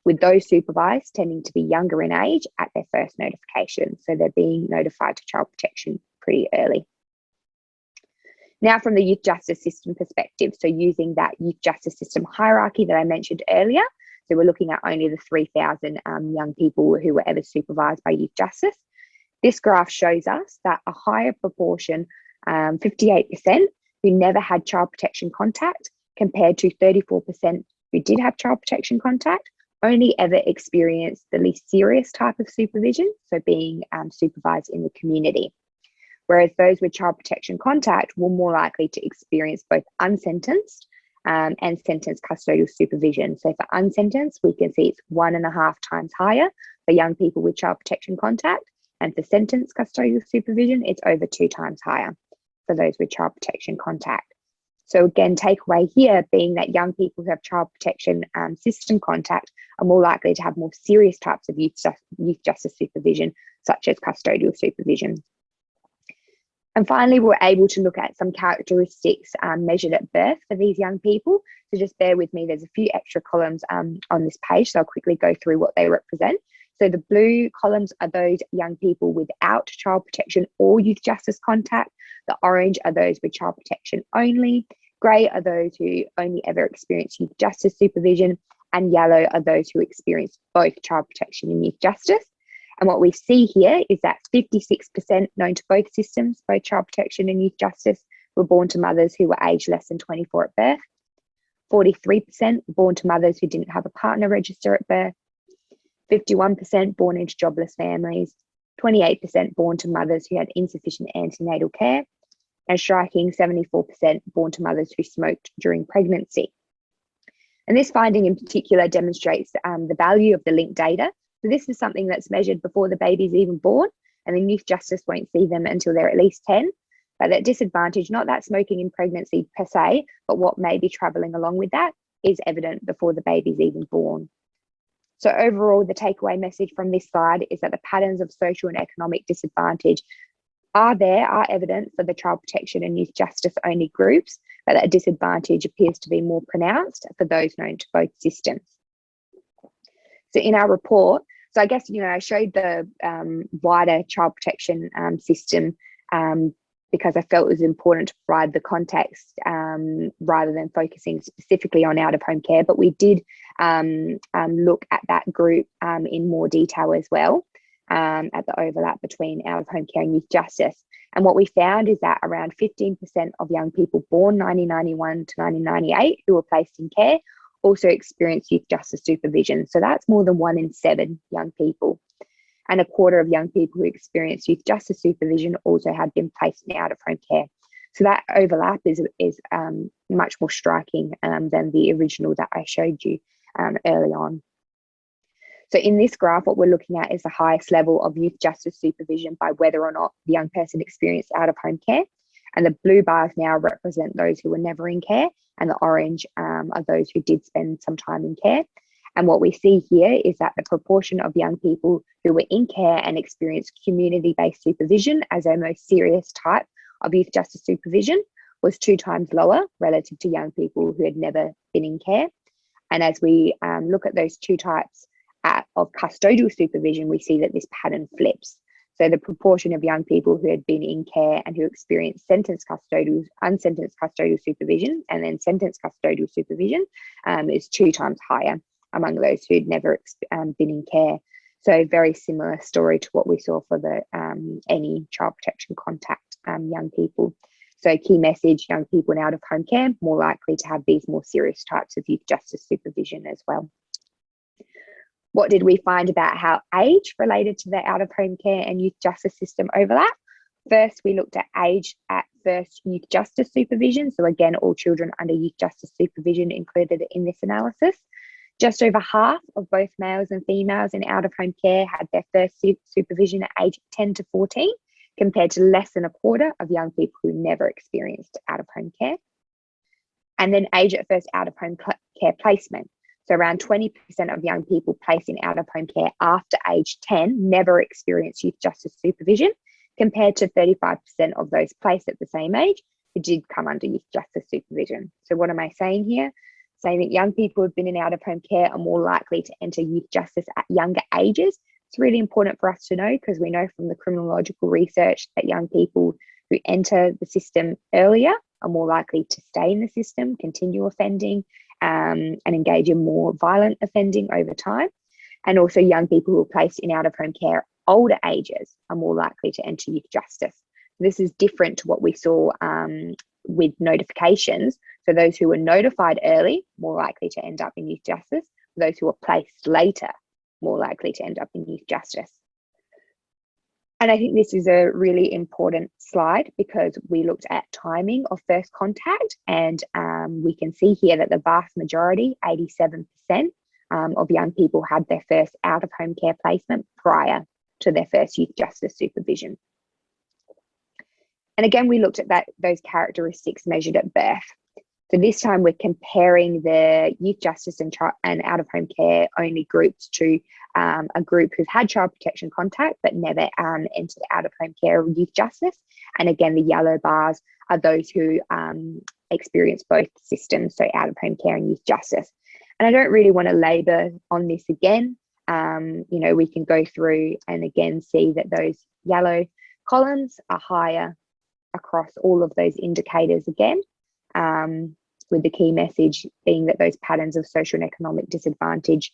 with those supervised tending to be younger in age at their first notification. So they're being notified to child protection pretty early. Now from the youth justice system perspective, so using that youth justice system hierarchy that I mentioned earlier, so we're looking at only the 3,000 young people who were ever supervised by youth justice. This graph shows us that a higher proportion, 58%, who never had child protection contact compared to 34% who did have child protection contact, only ever experienced the least serious type of supervision, so being supervised in the community. Whereas those with child protection contact were more likely to experience both unsentenced and sentenced custodial supervision. So for unsentenced, we can see it's 1.5 times higher for young people with child protection contact, and for sentenced custodial supervision, it's over 2 times higher for those with child protection contact. So again, takeaway here being that young people who have child protection system contact are more likely to have more serious types of youth justice supervision, such as custodial supervision. And finally, we're able to look at some characteristics measured at birth for these young people. So just bear with me, there's a few extra columns on this page, so I'll quickly go through what they represent. So the blue columns are those young people without child protection or youth justice contact. The orange are those with child protection only. Grey are those who only ever experience youth justice supervision. And yellow are those who experience both child protection and youth justice. And what we see here is that 56% known to both systems, both child protection and youth justice, were born to mothers who were aged less than 24 at birth. 43% were born to mothers who didn't have a partner register at birth. 51% born into jobless families. 28% born to mothers who had insufficient antenatal care. And striking 74% born to mothers who smoked during pregnancy. And this finding in particular demonstrates the value of the linked data. So this is something that's measured before the baby's even born, and then youth justice won't see them until they're at least 10. But that disadvantage, not that smoking in pregnancy per se, but what may be travelling along with that, is evident before the baby's even born. So overall, the takeaway message from this slide is that the patterns of social and economic disadvantage are evident for the child protection and youth justice only groups, but that disadvantage appears to be more pronounced for those known to both systems. So in our report, so I guess, I showed the wider child protection system because I felt it was important to provide the context rather than focusing specifically on out-of-home care, but we did look at that group in more detail as well, at the overlap between out-of-home care and youth justice. And what we found is that around 15% of young people born 1991 to 1998 who were placed in care also experienced youth justice supervision. So that's more than 1 in 7 young people. And a quarter of young people who experienced youth justice supervision also had been placed in out-of-home care. So that overlap is much more striking than the original that I showed you early on. So in this graph, what we're looking at is the highest level of youth justice supervision by whether or not the young person experienced out-of-home care. And the blue bars now represent those who were never in care, and the orange are those who did spend some time in care. And what we see here is that the proportion of young people who were in care and experienced community-based supervision as their most serious type of youth justice supervision was 2 times lower relative to young people who had never been in care. And as we look at those 2 types of custodial supervision, we see that this pattern flips. So the proportion of young people who had been in care and who experienced sentenced custodial, unsentenced custodial supervision, and then sentenced custodial supervision is 2 times higher among those who'd never been in care. So very similar story to what we saw for the any child protection contact young people. So key message, young people in out of home care, more likely to have these more serious types of youth justice supervision as well. What did we find about how age related to the out of home care and youth justice system overlap? First, we looked at age at first youth justice supervision. So again, all children under youth justice supervision included in this analysis. Just over half of both males and females in out of home care had their first supervision at age 10 to 14, compared to less than a quarter of young people who never experienced out of home care. And then age at first out of home care placement. So around 20% of young people placed in out of home care after age 10 never experienced youth justice supervision, compared to 35% of those placed at the same age who did come under youth justice supervision. So what am I saying here? Saying that young people who've been in out of home care are more likely to enter youth justice at younger ages. It's really important for us to know, because we know from the criminological research that young people who enter the system earlier are more likely to stay in the system, continue offending, and engage in more violent offending over time. And also young people who are placed in out of home care at older ages are more likely to enter youth justice. This is different to what we saw with notifications. So those who were notified early, more likely to end up in youth justice. Those who were placed later, more likely to end up in youth justice. And I think this is a really important slide, because we looked at timing of first contact, and we can see here that the vast majority, 87% of young people had their first out of home care placement prior to their first youth justice supervision. And again, we looked at those characteristics measured at birth. So this time we're comparing the youth justice and out of home care only groups to a group who've had child protection contact but never entered out of home care or youth justice. And again, the yellow bars are those who experience both systems, so out of home care and youth justice. And I don't really want to labour on this again. You know, we can go through and again see that those yellow columns are higher across all of those indicators again. With the key message being that those patterns of social and economic disadvantage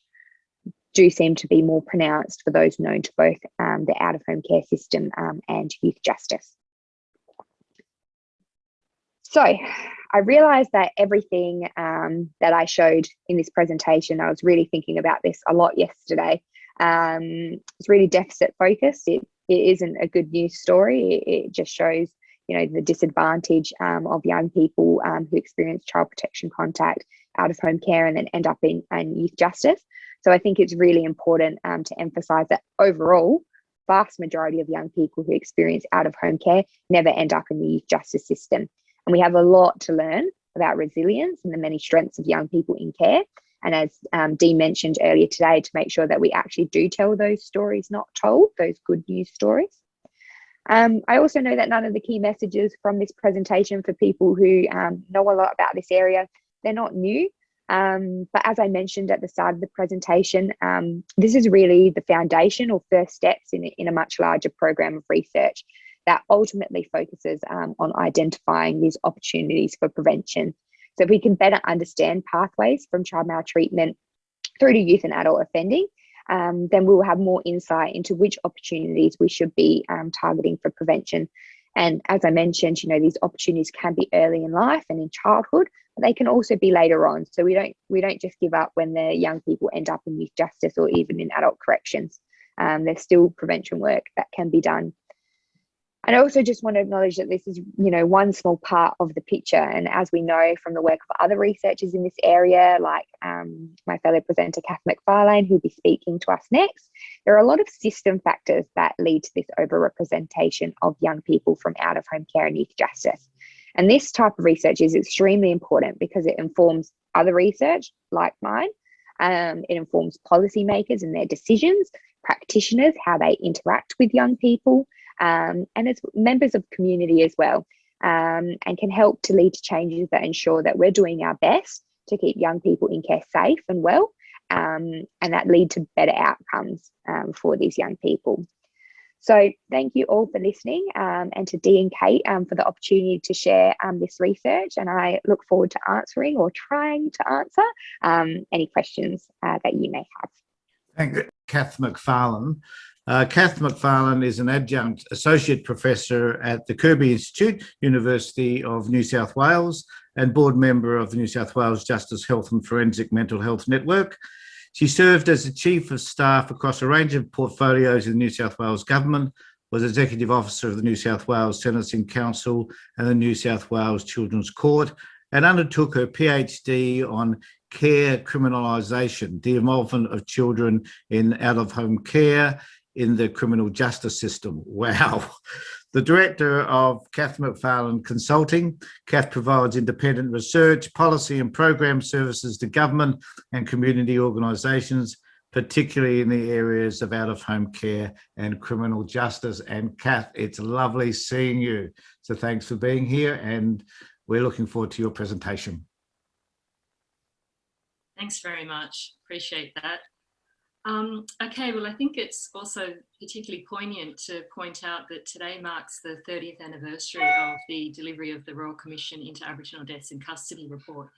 do seem to be more pronounced for those known to both the out-of-home care system and youth justice. So I realised that everything that I showed in this presentation, I was really thinking about this a lot yesterday. It's really deficit focused. It isn't a good news story. It just shows, you know, the disadvantage of young people who experience child protection contact, out of home care, and then end up in youth justice. So I think it's really important to emphasise that overall, vast majority of young people who experience out of home care never end up in the youth justice system. And we have a lot to learn about resilience and the many strengths of young people in care. And as Dee mentioned earlier today, to make sure that we actually do tell those stories not told, those good news stories. I also know that none of the key messages from this presentation for people who know a lot about this area, they're not new. But as I mentioned at the start of the presentation, this is really the foundation or first steps in a much larger program of research that ultimately focuses on identifying these opportunities for prevention. So if we can better understand pathways from child maltreatment through to youth and adult offending, then we'll have more insight into which opportunities we should be targeting for prevention. And as I mentioned, you know, these opportunities can be early in life and in childhood, but they can also be later on. So we don't just give up when the young people end up in youth justice or even in adult corrections. There's still prevention work that can be done. And I also just want to acknowledge that this is, you know, one small part of the picture. And as we know from the work of other researchers in this area, like my fellow presenter, Kath McFarlane, who'll be speaking to us next, there are a lot of system factors that lead to this overrepresentation of young people from out of home care and youth justice. And this type of research is extremely important because it informs other research like mine, It informs policymakers and their decisions, practitioners, how they interact with young people, and as members of community as well, and can help to lead to changes that ensure that we're doing our best to keep young people in care safe and well, and that lead to better outcomes for these young people. So thank you all for listening, and to Dee and Kate for the opportunity to share this research, and I look forward to answering or trying to answer any questions that you may have. Thank you, Kath McFarlane. Kath McFarlane is an adjunct associate professor at the Kirby Institute, University of New South Wales, and board member of the New South Wales Justice, Health and Forensic Mental Health Network. She served as the Chief of Staff across a range of portfolios in the New South Wales Government, was Executive Officer of the New South Wales Sentencing Council and the New South Wales Children's Court, and undertook her PhD on care criminalisation, the involvement of children in out-of-home care in the criminal justice system. Wow. The director of Kath McFarlane Consulting, Kath provides independent research, policy and program services to government and community organisations, particularly in the areas of out-of-home care and criminal justice. And Kath, it's lovely seeing you. So thanks for being here, and we're looking forward to your presentation. Thanks very much. Appreciate that. Okay, well, I think it's also particularly poignant to point out that today marks the 30th anniversary of the delivery of the Royal Commission into Aboriginal Deaths in Custody report,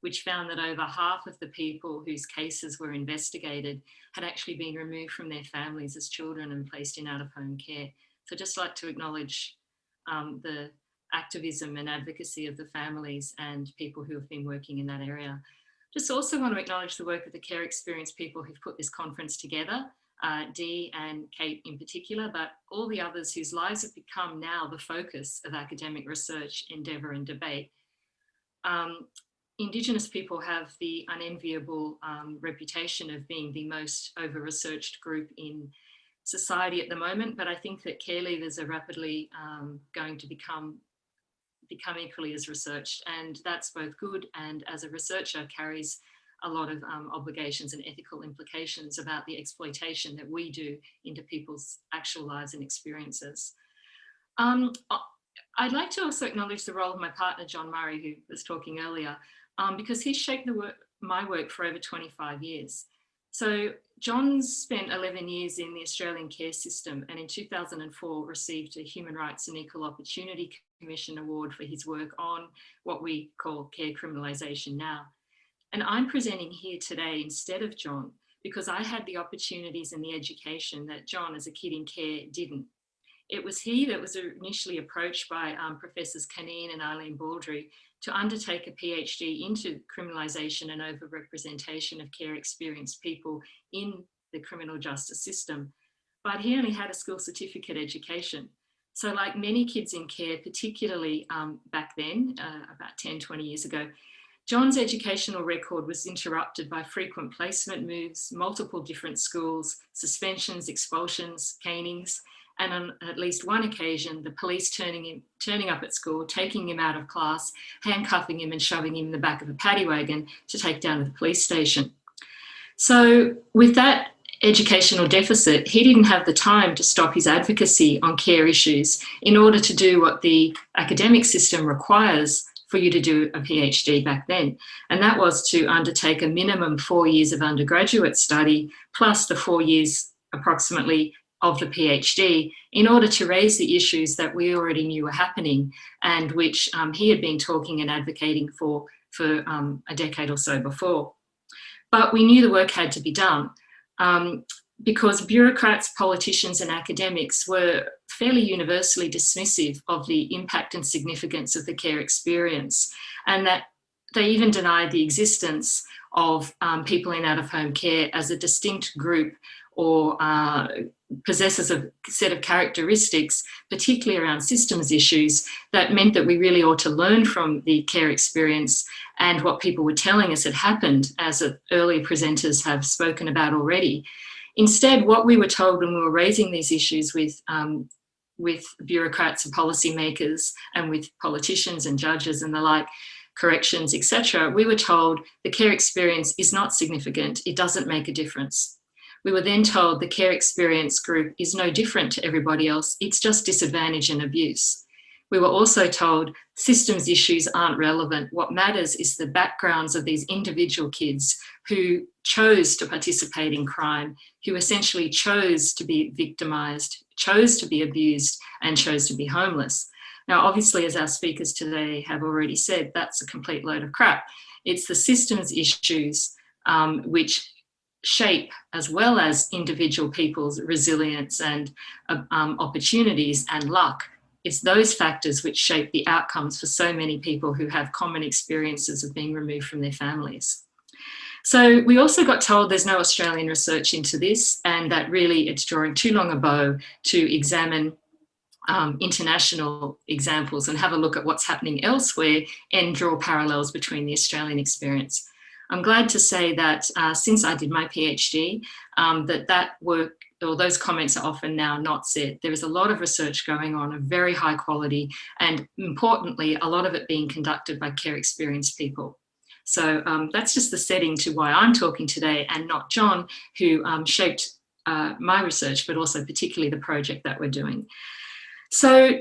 which found that over half of the people whose cases were investigated had actually been removed from their families as children and placed in out-of-home care. So I'd just like to acknowledge the activism and advocacy of the families and people who have been working in that area. Just also want to acknowledge the work of the care experience people who've put this conference together, Dee and Kate in particular, but all the others whose lives have become now the focus of academic research, endeavour and debate. Indigenous people have the unenviable reputation of being the most over-researched group in society at the moment, but I think that care leavers are rapidly going to become equally as researched, and that's both good, and as a researcher carries a lot of obligations and ethical implications about the exploitation that we do into people's actual lives and experiences. I'd like to also acknowledge the role of my partner, John Murray, who was talking earlier, because he's shaped my work for over 25 years. So John's spent 11 years in the Australian care system, and in 2004 received a Human Rights and Equal Opportunity Commission Award for his work on what we call care criminalisation now. And I'm presenting here today instead of John because I had the opportunities and the education that John, as a kid in care, didn't. It was he that was initially approached by Professors Kaneen and Eileen Baldry to undertake a PhD into criminalisation and overrepresentation of care experienced people in the criminal justice system. But he only had a school certificate education. So like many kids in care, particularly back then, about 10, 20 years ago, John's educational record was interrupted by frequent placement moves, multiple different schools, suspensions, expulsions, canings, and on at least one occasion, the police turning up at school, taking him out of class, handcuffing him and shoving him in the back of a paddy wagon to take down to the police station. So with that educational deficit, he didn't have the time to stop his advocacy on care issues in order to do what the academic system requires for you to do a PhD back then. And that was to undertake a minimum 4 years of undergraduate study, plus the 4 years approximately of the PhD, in order to raise the issues that we already knew were happening and which he had been talking and advocating for a decade or so before. But we knew the work had to be done because bureaucrats, politicians and academics were fairly universally dismissive of the impact and significance of the care experience, and that they even denied the existence of people in out-of-home care as a distinct group or possesses a set of characteristics, particularly around systems issues, that meant that we really ought to learn from the care experience and what people were telling us had happened, as earlier presenters have spoken about already. Instead, what we were told when we were raising these issues with bureaucrats and policymakers and with politicians and judges and the like corrections, etc., we were told the care experience is not significant. It doesn't make a difference. We were then told the care experience group is no different to everybody else. It's just disadvantage and abuse. We were also told systems issues aren't relevant. What matters is the backgrounds of these individual kids who chose to participate in crime, who essentially chose to be victimized, chose to be abused, and chose to be homeless. Now, obviously, as our speakers today have already said, that's a complete load of crap. It's the systems issues which shape, as well as individual people's resilience and opportunities and luck. It's those factors which shape the outcomes for so many people who have common experiences of being removed from their families. So we also got told there's no Australian research into this, and that really it's drawing too long a bow to examine international examples and have a look at what's happening elsewhere and draw parallels between the Australian experience. I'm glad to say that since I did my PhD, that work or those comments are often now not said. There is a lot of research going on of very high quality, and importantly, a lot of it being conducted by care experienced people. So that's just the setting to why I'm talking today, and not John, who shaped my research, but also particularly the project that we're doing. So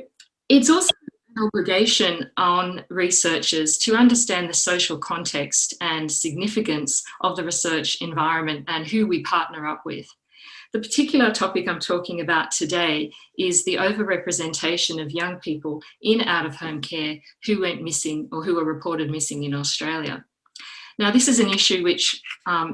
it's also an obligation on researchers to understand the social context and significance of the research environment and who we partner up with. The particular topic I'm talking about today is the overrepresentation of young people in out-of-home care who went missing or who were reported missing in Australia. Now, this is an issue which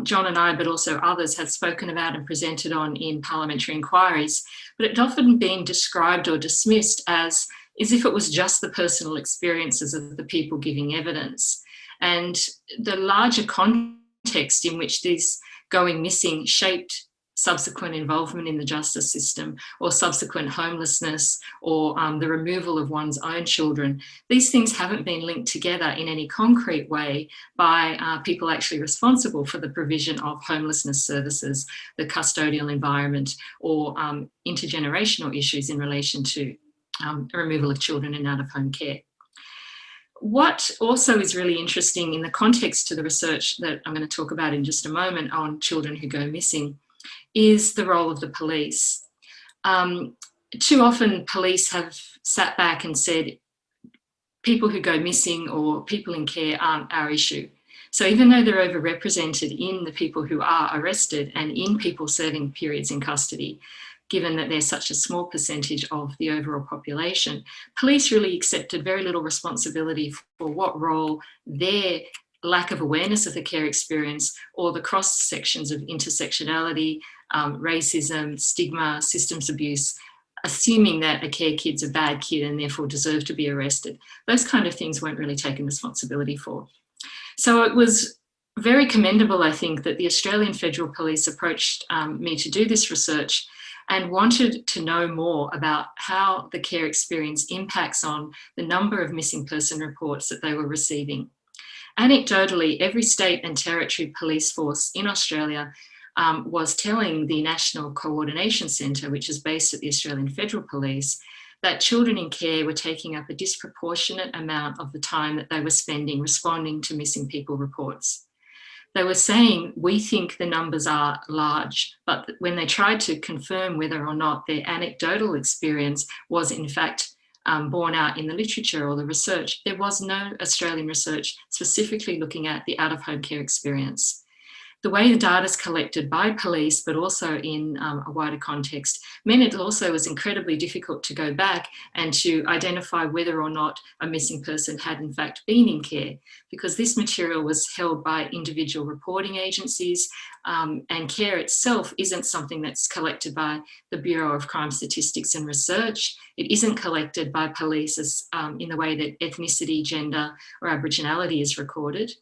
John and I, but also others, have spoken about and presented on in parliamentary inquiries, but it's often been described or dismissed as if it was just the personal experiences of the people giving evidence. And the larger context in which this going missing shaped subsequent involvement in the justice system, or subsequent homelessness, or the removal of one's own children. These things haven't been linked together in any concrete way by people actually responsible for the provision of homelessness services, the custodial environment, or intergenerational issues in relation to removal of children in out-of-home care. What also is really interesting in the context to the research that I'm going to talk about in just a moment on children who go missing is the role of the police. Too often police have sat back and said, people who go missing or people in care aren't our issue. So even though they're overrepresented in the people who are arrested and in people serving periods in custody, given that they're such a small percentage of the overall population, police really accepted very little responsibility for what role their lack of awareness of the care experience or the cross sections of intersectionality, racism, stigma, systems abuse, assuming that a care kid's a bad kid and therefore deserve to be arrested. Those kind of things weren't really taken responsibility for. So it was very commendable, I think, that the Australian Federal Police approached me to do this research and wanted to know more about how the care experience impacts on the number of missing person reports that they were receiving. Anecdotally, every state and territory police force in Australia was telling the National Coordination Centre, which is based at the Australian Federal Police, that children in care were taking up a disproportionate amount of the time that they were spending responding to missing people reports. They were saying, we think the numbers are large, but when they tried to confirm whether or not their anecdotal experience was in fact borne out in the literature or the research, there was no Australian research specifically looking at the out-of-home care experience. The way the data is collected by police, but also in a wider context, meant it also was incredibly difficult to go back and to identify whether or not a missing person had in fact been in care, because this material was held by individual reporting agencies, and care itself isn't something that's collected by the Bureau of Crime Statistics and Research. It isn't collected by police as, in the way that ethnicity, gender, or Aboriginality is recorded.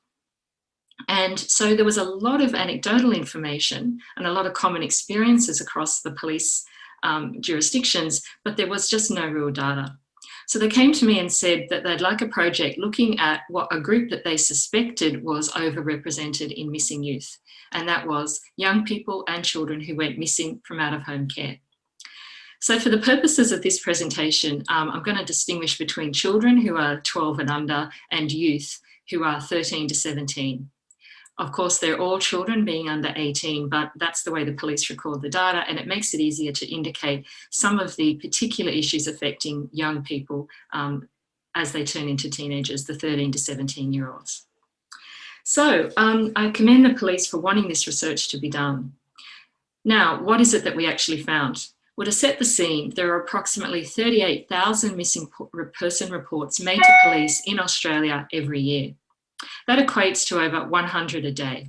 And so there was a lot of anecdotal information and a lot of common experiences across the police jurisdictions, but there was just no real data. So they came to me and said that they'd like a project looking at what a group that they suspected was overrepresented in missing youth. And that was young people and children who went missing from out-of-home care. So for the purposes of this presentation, I'm going to distinguish between children who are 12 and under and youth, who are 13 to 17. Of course, they're all children being under 18, but that's the way the police record the data, and it makes it easier to indicate some of the particular issues affecting young people as they turn into teenagers, the 13 to 17-year-olds. So I commend the police for wanting this research to be done. Now, what is it that we actually found? Well, to set the scene, there are approximately 38,000 missing person reports made to police in Australia every year. That equates to over 100 a day.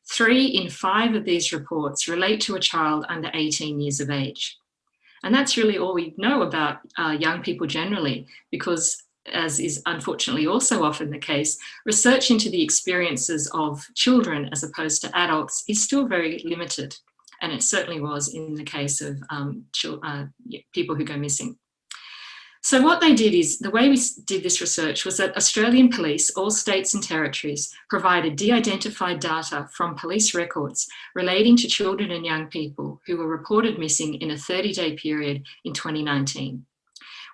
3 in 5 of these reports relate to a child under 18 years of age. And that's really all we know about young people generally, because as is unfortunately also often the case, research into the experiences of children as opposed to adults is still very limited. And it certainly was in the case of people who go missing. So what they did is, the way we did this research was that Australian police, all states and territories, provided de-identified data from police records relating to children and young people who were reported missing in a 30-day period in 2019.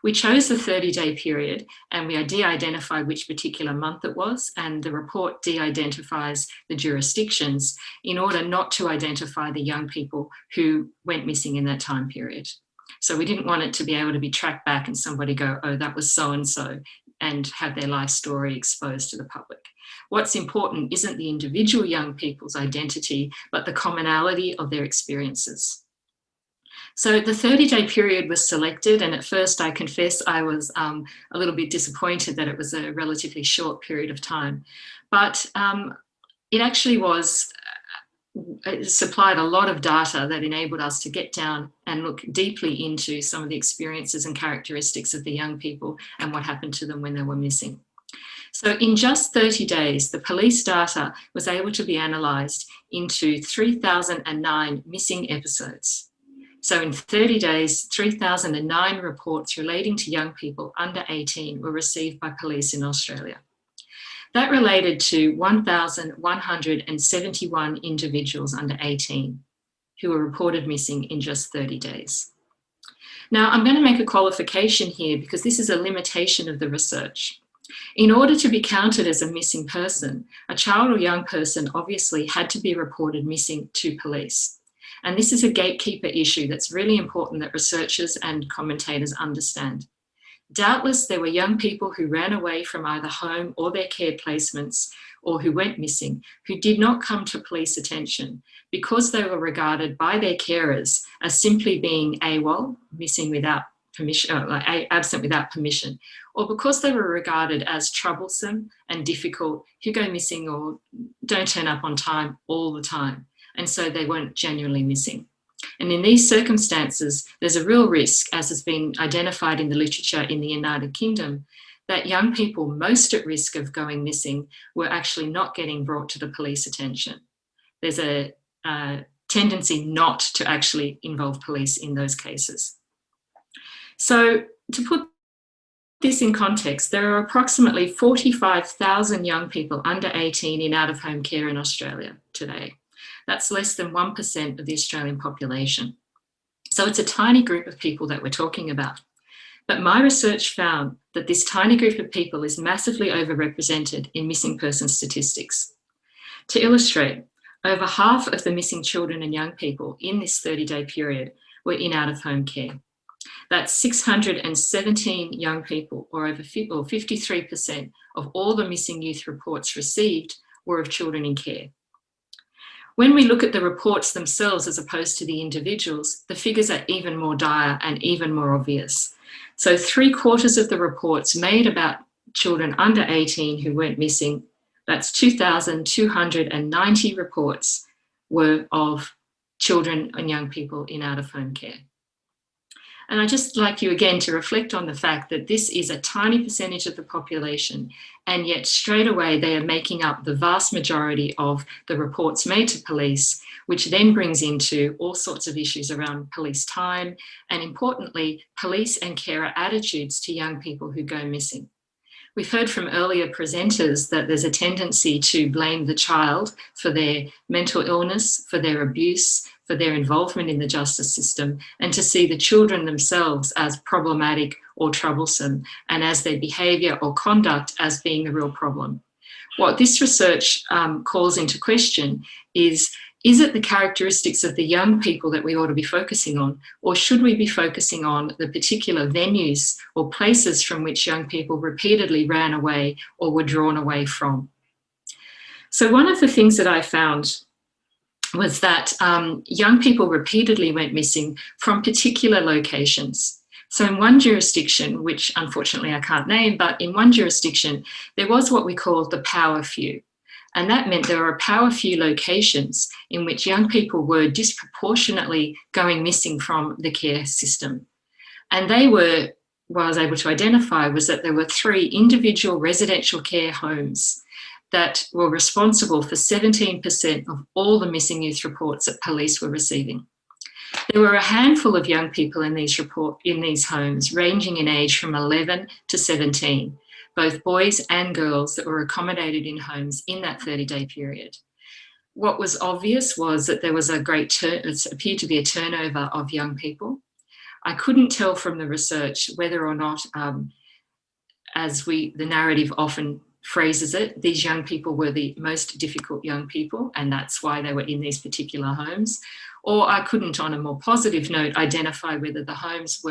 We chose the 30-day period and we de-identified which particular month it was, and the report de-identifies the jurisdictions in order not to identify the young people who went missing in that time period. So we didn't want it to be able to be tracked back and somebody go, oh, that was so-and-so, and have their life story exposed to the public. What's important isn't the individual young people's identity, but the commonality of their experiences. So the 30-day period was selected, and at first I confess I was a little bit disappointed that it was a relatively short period of time, but it actually was, it supplied a lot of data that enabled us to get down and look deeply into some of the experiences and characteristics of the young people and what happened to them when they were missing. So in just 30 days, the police data was able to be analysed into 3,009 missing episodes. So in 30 days, 3,009 reports relating to young people under 18 were received by police in Australia. That related to 1,171 individuals under 18 who were reported missing in just 30 days. Now, I'm going to make a qualification here because this is a limitation of the research. In order to be counted as a missing person, a child or young person obviously had to be reported missing to police. And this is a gatekeeper issue that's really important that researchers and commentators understand. Doubtless, there were young people who ran away from either home or their care placements, or who went missing, who did not come to police attention because they were regarded by their carers as simply being AWOL, missing without permission, absent without permission, or because they were regarded as troublesome and difficult, who go missing or don't turn up on time all the time, and so they weren't genuinely missing. And in these circumstances, there's a real risk, as has been identified in the literature in the United Kingdom, that young people most at risk of going missing were actually not getting brought to the police attention. There's a tendency not to actually involve police in those cases. So to put this in context, there are approximately 45,000 young people under 18 in out-of-home care in Australia today. That's less than 1% of the Australian population. So it's a tiny group of people that we're talking about. But my research found that this tiny group of people is massively overrepresented in missing person statistics. To illustrate, over half of the missing children and young people in this 30-day period were in out-of-home care. That's 617 young people, or 53% of all the missing youth reports received were of children in care. When we look at the reports themselves as opposed to the individuals, the figures are even more dire and even more obvious. So 3/4 of the reports made about children under 18 who weren't missing, that's 2,290 reports, were of children and young people in out-of-home care. And I'd just like you again to reflect on the fact that this is a tiny percentage of the population, and yet straight away they are making up the vast majority of the reports made to police, which then brings into all sorts of issues around police time and, importantly, police and carer attitudes to young people who go missing. We've heard from earlier presenters that there's a tendency to blame the child for their mental illness, for their abuse, for their involvement in the justice system, and to see the children themselves as problematic or troublesome, and as their behaviour or conduct as being the real problem. what this research calls into question is it the characteristics of the young people that we ought to be focusing on, or should we be focusing on the particular venues or places from which young people repeatedly ran away or were drawn away from? So one of the things that I found was that young people repeatedly went missing from particular locations. So in one jurisdiction, which unfortunately I can't name, but in one jurisdiction, there was what we called the power few. And that meant there were a power few locations in which young people were disproportionately going missing from the care system. And they were, what I was able to identify was that there were 3 individual residential care homes that were responsible for 17% of all the missing youth reports that police were receiving. There were a handful of young people in these homes, ranging in age from 11 to 17, both boys and girls that were accommodated in homes in that 30-day period. What was obvious was that there was it appeared to be a turnover of young people. I couldn't tell from the research whether or not, the narrative often phrases it, these young people were the most difficult young people, and that's why they were in these particular homes. Or I couldn't, on a more positive note, identify whether the homes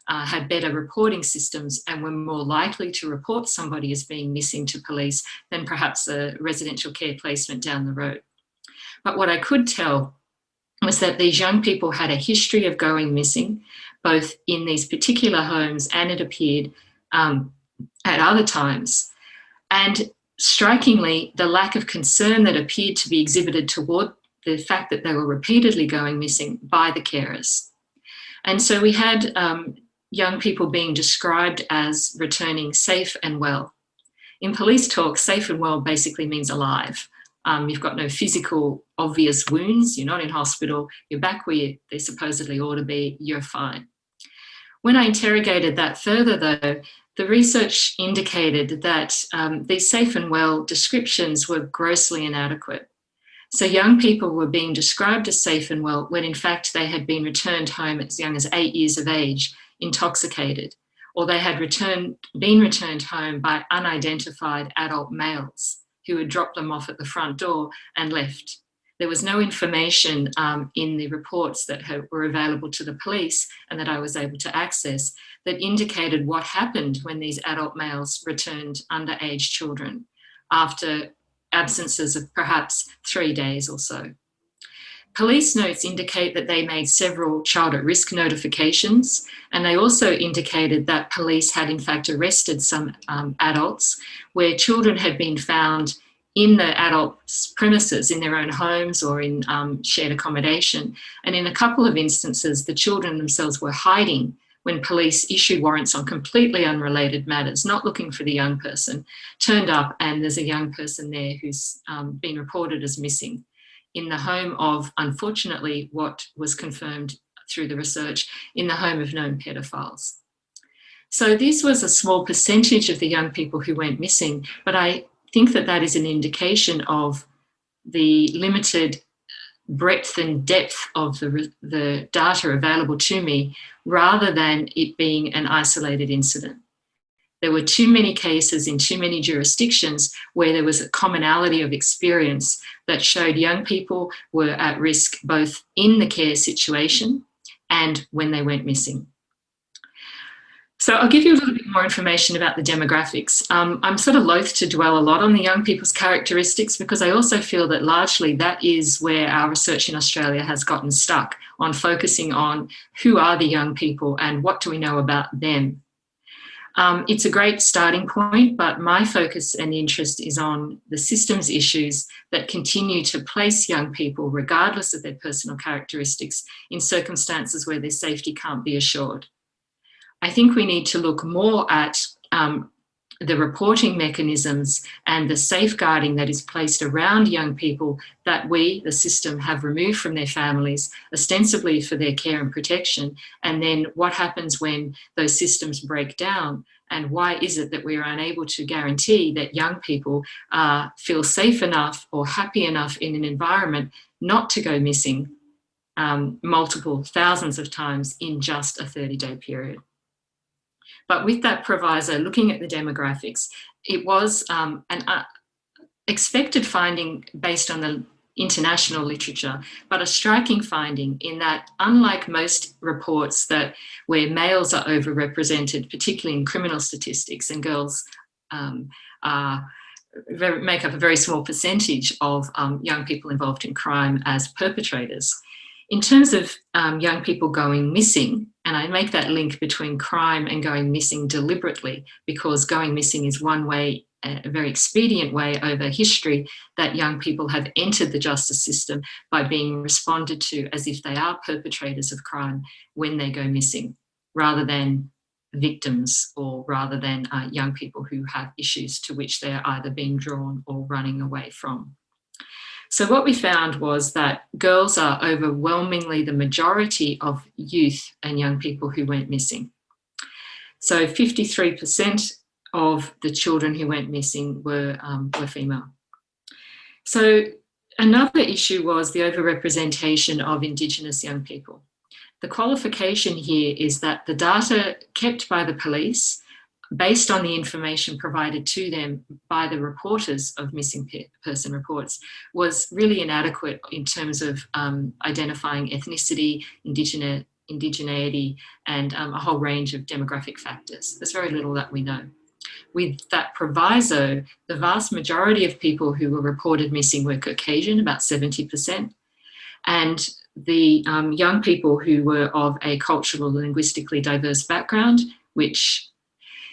had better reporting systems and were more likely to report somebody as being missing to police than perhaps a residential care placement down the road. But what I could tell was that these young people had a history of going missing, both in these particular homes and it appeared at other times. And strikingly, the lack of concern that appeared to be exhibited toward the fact that they were repeatedly going missing by the carers. And so we had young people being described as returning safe and well. In police talk, safe and well basically means alive. You've got no physical obvious wounds, you're not in hospital, you're back where they supposedly ought to be, you're fine. When I interrogated that further though, the research indicated that these safe and well descriptions were grossly inadequate. So young people were being described as safe and well when in fact they had been returned home as young as 8 years of age, intoxicated, or they had been returned home by unidentified adult males who had dropped them off at the front door and left. There was no information in the reports that were available to the police and that I was able to access that indicated what happened when these adult males returned underage children after absences of perhaps 3 days or so. Police notes indicate that they made several child at risk notifications, and they also indicated that police had in fact arrested some adults where children had been found in the adults' premises, in their own homes or in shared accommodation. And in a couple of instances, the children themselves were hiding when police issued warrants on completely unrelated matters, not looking for the young person, turned up and there's a young person there who's been reported as missing in the home of, unfortunately, what was confirmed through the research, in the home of known pedophiles. So this was a small percentage of the young people who went missing, but I think that that is an indication of the limited breadth and depth of the data available to me, rather than it being an isolated incident. There were too many cases in too many jurisdictions where there was a commonality of experience that showed young people were at risk both in the care situation and when they went missing. So I'll give you a little bit more information about the demographics. I'm sort of loath to dwell a lot on the young people's characteristics because I also feel that largely that is where our research in Australia has gotten stuck, on focusing on who are the young people and what do we know about them. It's a great starting point, but my focus and interest is on the systems issues that continue to place young people, regardless of their personal characteristics, in circumstances where their safety can't be assured. I think we need to look more at the reporting mechanisms and the safeguarding that is placed around young people that we, the system, have removed from their families, ostensibly for their care and protection, and then what happens when those systems break down, and why is it that we are unable to guarantee that young people feel safe enough or happy enough in an environment not to go missing multiple thousands of times in just a 30-day period. But with that proviso, looking at the demographics, it was expected finding based on the international literature, but a striking finding in that, unlike most reports where males are overrepresented, particularly in criminal statistics, and girls make up a very small percentage of young people involved in crime as perpetrators. In terms of young people going missing, and I make that link between crime and going missing deliberately, because going missing is one way, a very expedient way over history, that young people have entered the justice system by being responded to as if they are perpetrators of crime when they go missing, rather than victims, or rather than young people who have issues to which they're either being drawn or running away from. So what we found was that girls are overwhelmingly the majority of youth and young people who went missing. So 53% of the children who went missing were female. So another issue was the overrepresentation of Indigenous young people. The qualification here is that the data kept by the police, based on the information provided to them by the reporters of missing person reports, was really inadequate in terms of identifying ethnicity, indigeneity, and a whole range of demographic factors. There's very little that we know. With that proviso, the vast majority of people who were reported missing were Caucasian, about 70%, and the young people who were of a cultural, linguistically diverse background, which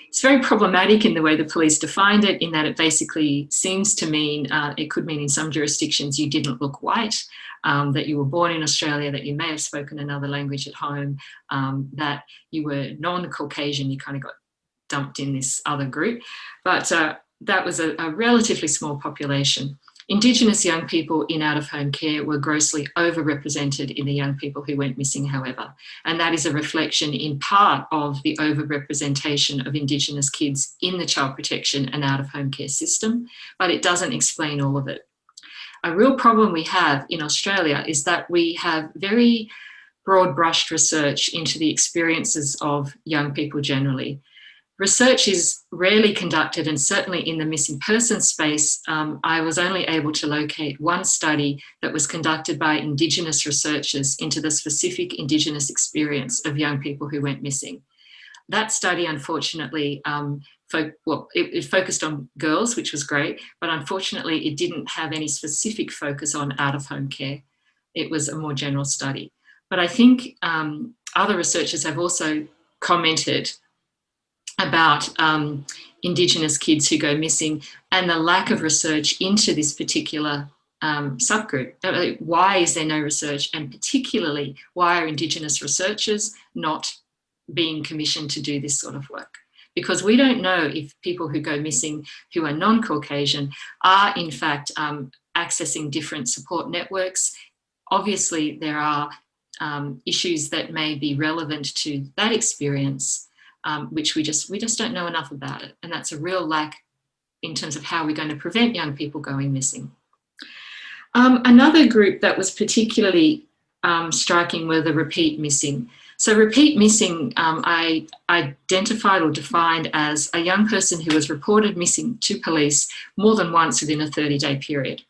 it's very problematic in the way the police defined it, in that it basically seems to mean, it could mean in some jurisdictions you didn't look white, that you were born in Australia, that you may have spoken another language at home, that you were non-Caucasian, you kind of got dumped in this other group. But that was a relatively small population. Indigenous young people in out-of-home care were grossly overrepresented in the young people who went missing, however. And that is a reflection in part of the overrepresentation of Indigenous kids in the child protection and out-of-home care system, but it doesn't explain all of it. A real problem we have in Australia is that we have very broad-brushed research into the experiences of young people generally. Research is rarely conducted, and certainly in the missing person space, I was only able to locate one study that was conducted by Indigenous researchers into the specific Indigenous experience of young people who went missing. That study, unfortunately, it focused on girls, which was great, but unfortunately it didn't have any specific focus on out-of-home care. It was a more general study. But I think other researchers have also commented about Indigenous kids who go missing and the lack of research into this particular subgroup. Why is there no research, and particularly why are Indigenous researchers not being commissioned to do this sort of work? Because we don't know if people who go missing who are non-Caucasian are in fact accessing different support networks. Obviously there are issues that may be relevant to that experience, which we just don't know enough about it. And that's a real lack in terms of how we're going to prevent young people going missing. Another group that was particularly striking were the repeat missing. So repeat missing, I identified or defined as a young person who was reported missing to police more than once within a 30-day period.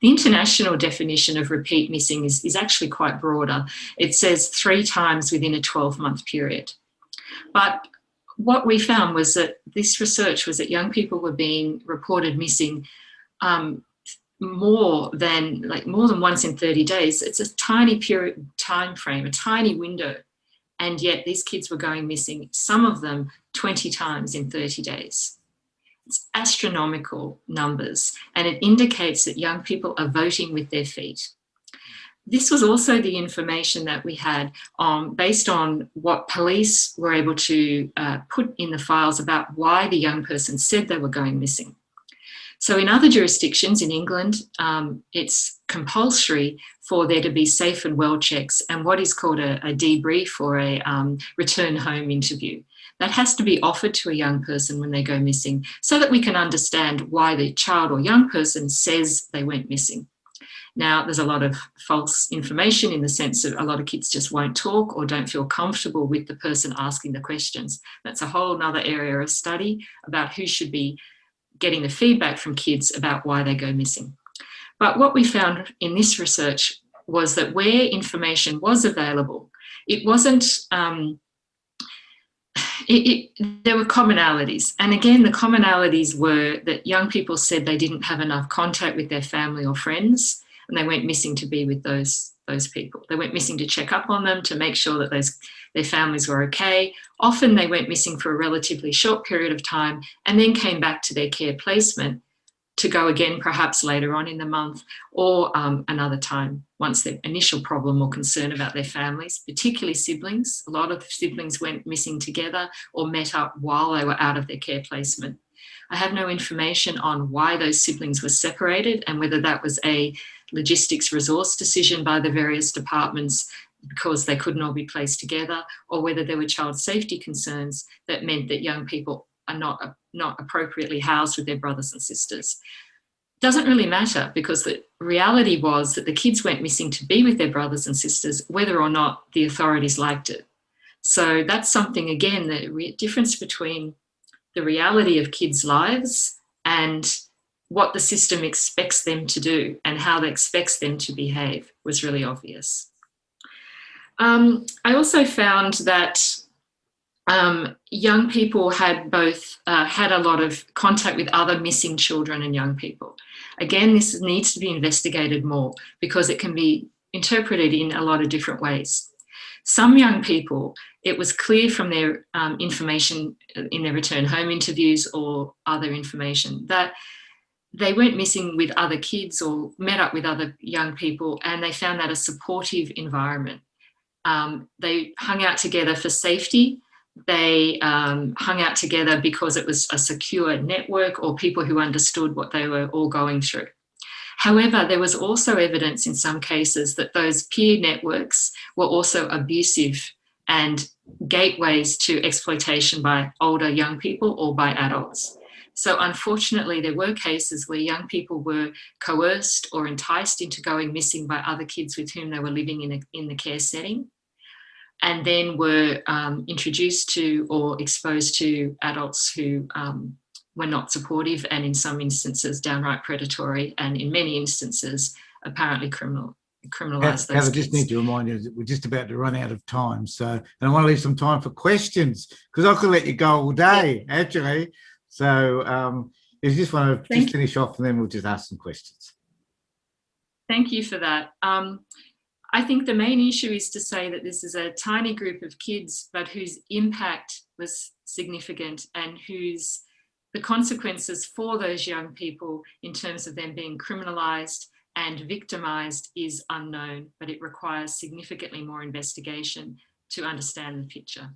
The international definition of repeat missing is actually quite broader. It says 3 times within a 12-month period. But what we found was that this research was that young people were being reported missing more than once in 30 days. It's a tiny time frame, a tiny window. And yet these kids were going missing, some of them 20 times in 30 days. It's astronomical numbers, and it indicates that young people are voting with their feet. This was also the information that we had based on what police were able to put in the files about why the young person said they were going missing. So in other jurisdictions, in England, it's compulsory for there to be safe and well checks and what is called a debrief or a return home interview. That has to be offered to a young person when they go missing so that we can understand why the child or young person says they went missing. Now, there's a lot of false information in the sense that a lot of kids just won't talk or don't feel comfortable with the person asking the questions. That's a whole nother area of study about who should be getting the feedback from kids about why they go missing. But what we found in this research was that where information was available, it wasn't, there were commonalities. And again, the commonalities were that young people said they didn't have enough contact with their family or friends, and they went missing to be with those people. They went missing to check up on them, to make sure that their families were okay. Often they went missing for a relatively short period of time and then came back to their care placement to go again perhaps later on in the month, or another time once the initial problem or concern about their families, particularly siblings. A lot of siblings went missing together or met up while they were out of their care placement. I have no information on why those siblings were separated and whether that was a logistics resource decision by the various departments because they couldn't all be placed together, or whether there were child safety concerns that meant that young people are not appropriately housed with their brothers and sisters. Doesn't really matter, because the reality was that the kids went missing to be with their brothers and sisters, whether or not the authorities liked it. So that's something, again, the difference between the reality of kids' lives and what the system expects them to do and how it expects them to behave was really obvious. I also found that young people had both had a lot of contact with other missing children and young people. Again, this needs to be investigated more because it can be interpreted in a lot of different ways. Some young people, it was clear from their information in their return home interviews or other information that they went missing with other kids or met up with other young people, and they found that a supportive environment. They hung out together for safety. They hung out together because it was a secure network or people who understood what they were all going through. However, there was also evidence in some cases that those peer networks were also abusive and gateways to exploitation by older young people or by adults. So unfortunately, there were cases where young people were coerced or enticed into going missing by other kids with whom they were living in the care setting, and then were introduced to or exposed to adults who were not supportive, and in some instances downright predatory, and in many instances apparently criminalised those I kids. just need to remind you that we're just about to run out of time, so and I want to leave some time for questions because I could let you go all day, actually. So if you just want to just finish off, and then we'll just ask some questions. Thank you for that. I think the main issue is to say that this is a tiny group of kids, but whose impact was significant and whose the consequences for those young people in terms of them being criminalised and victimised is unknown, but it requires significantly more investigation to understand the picture.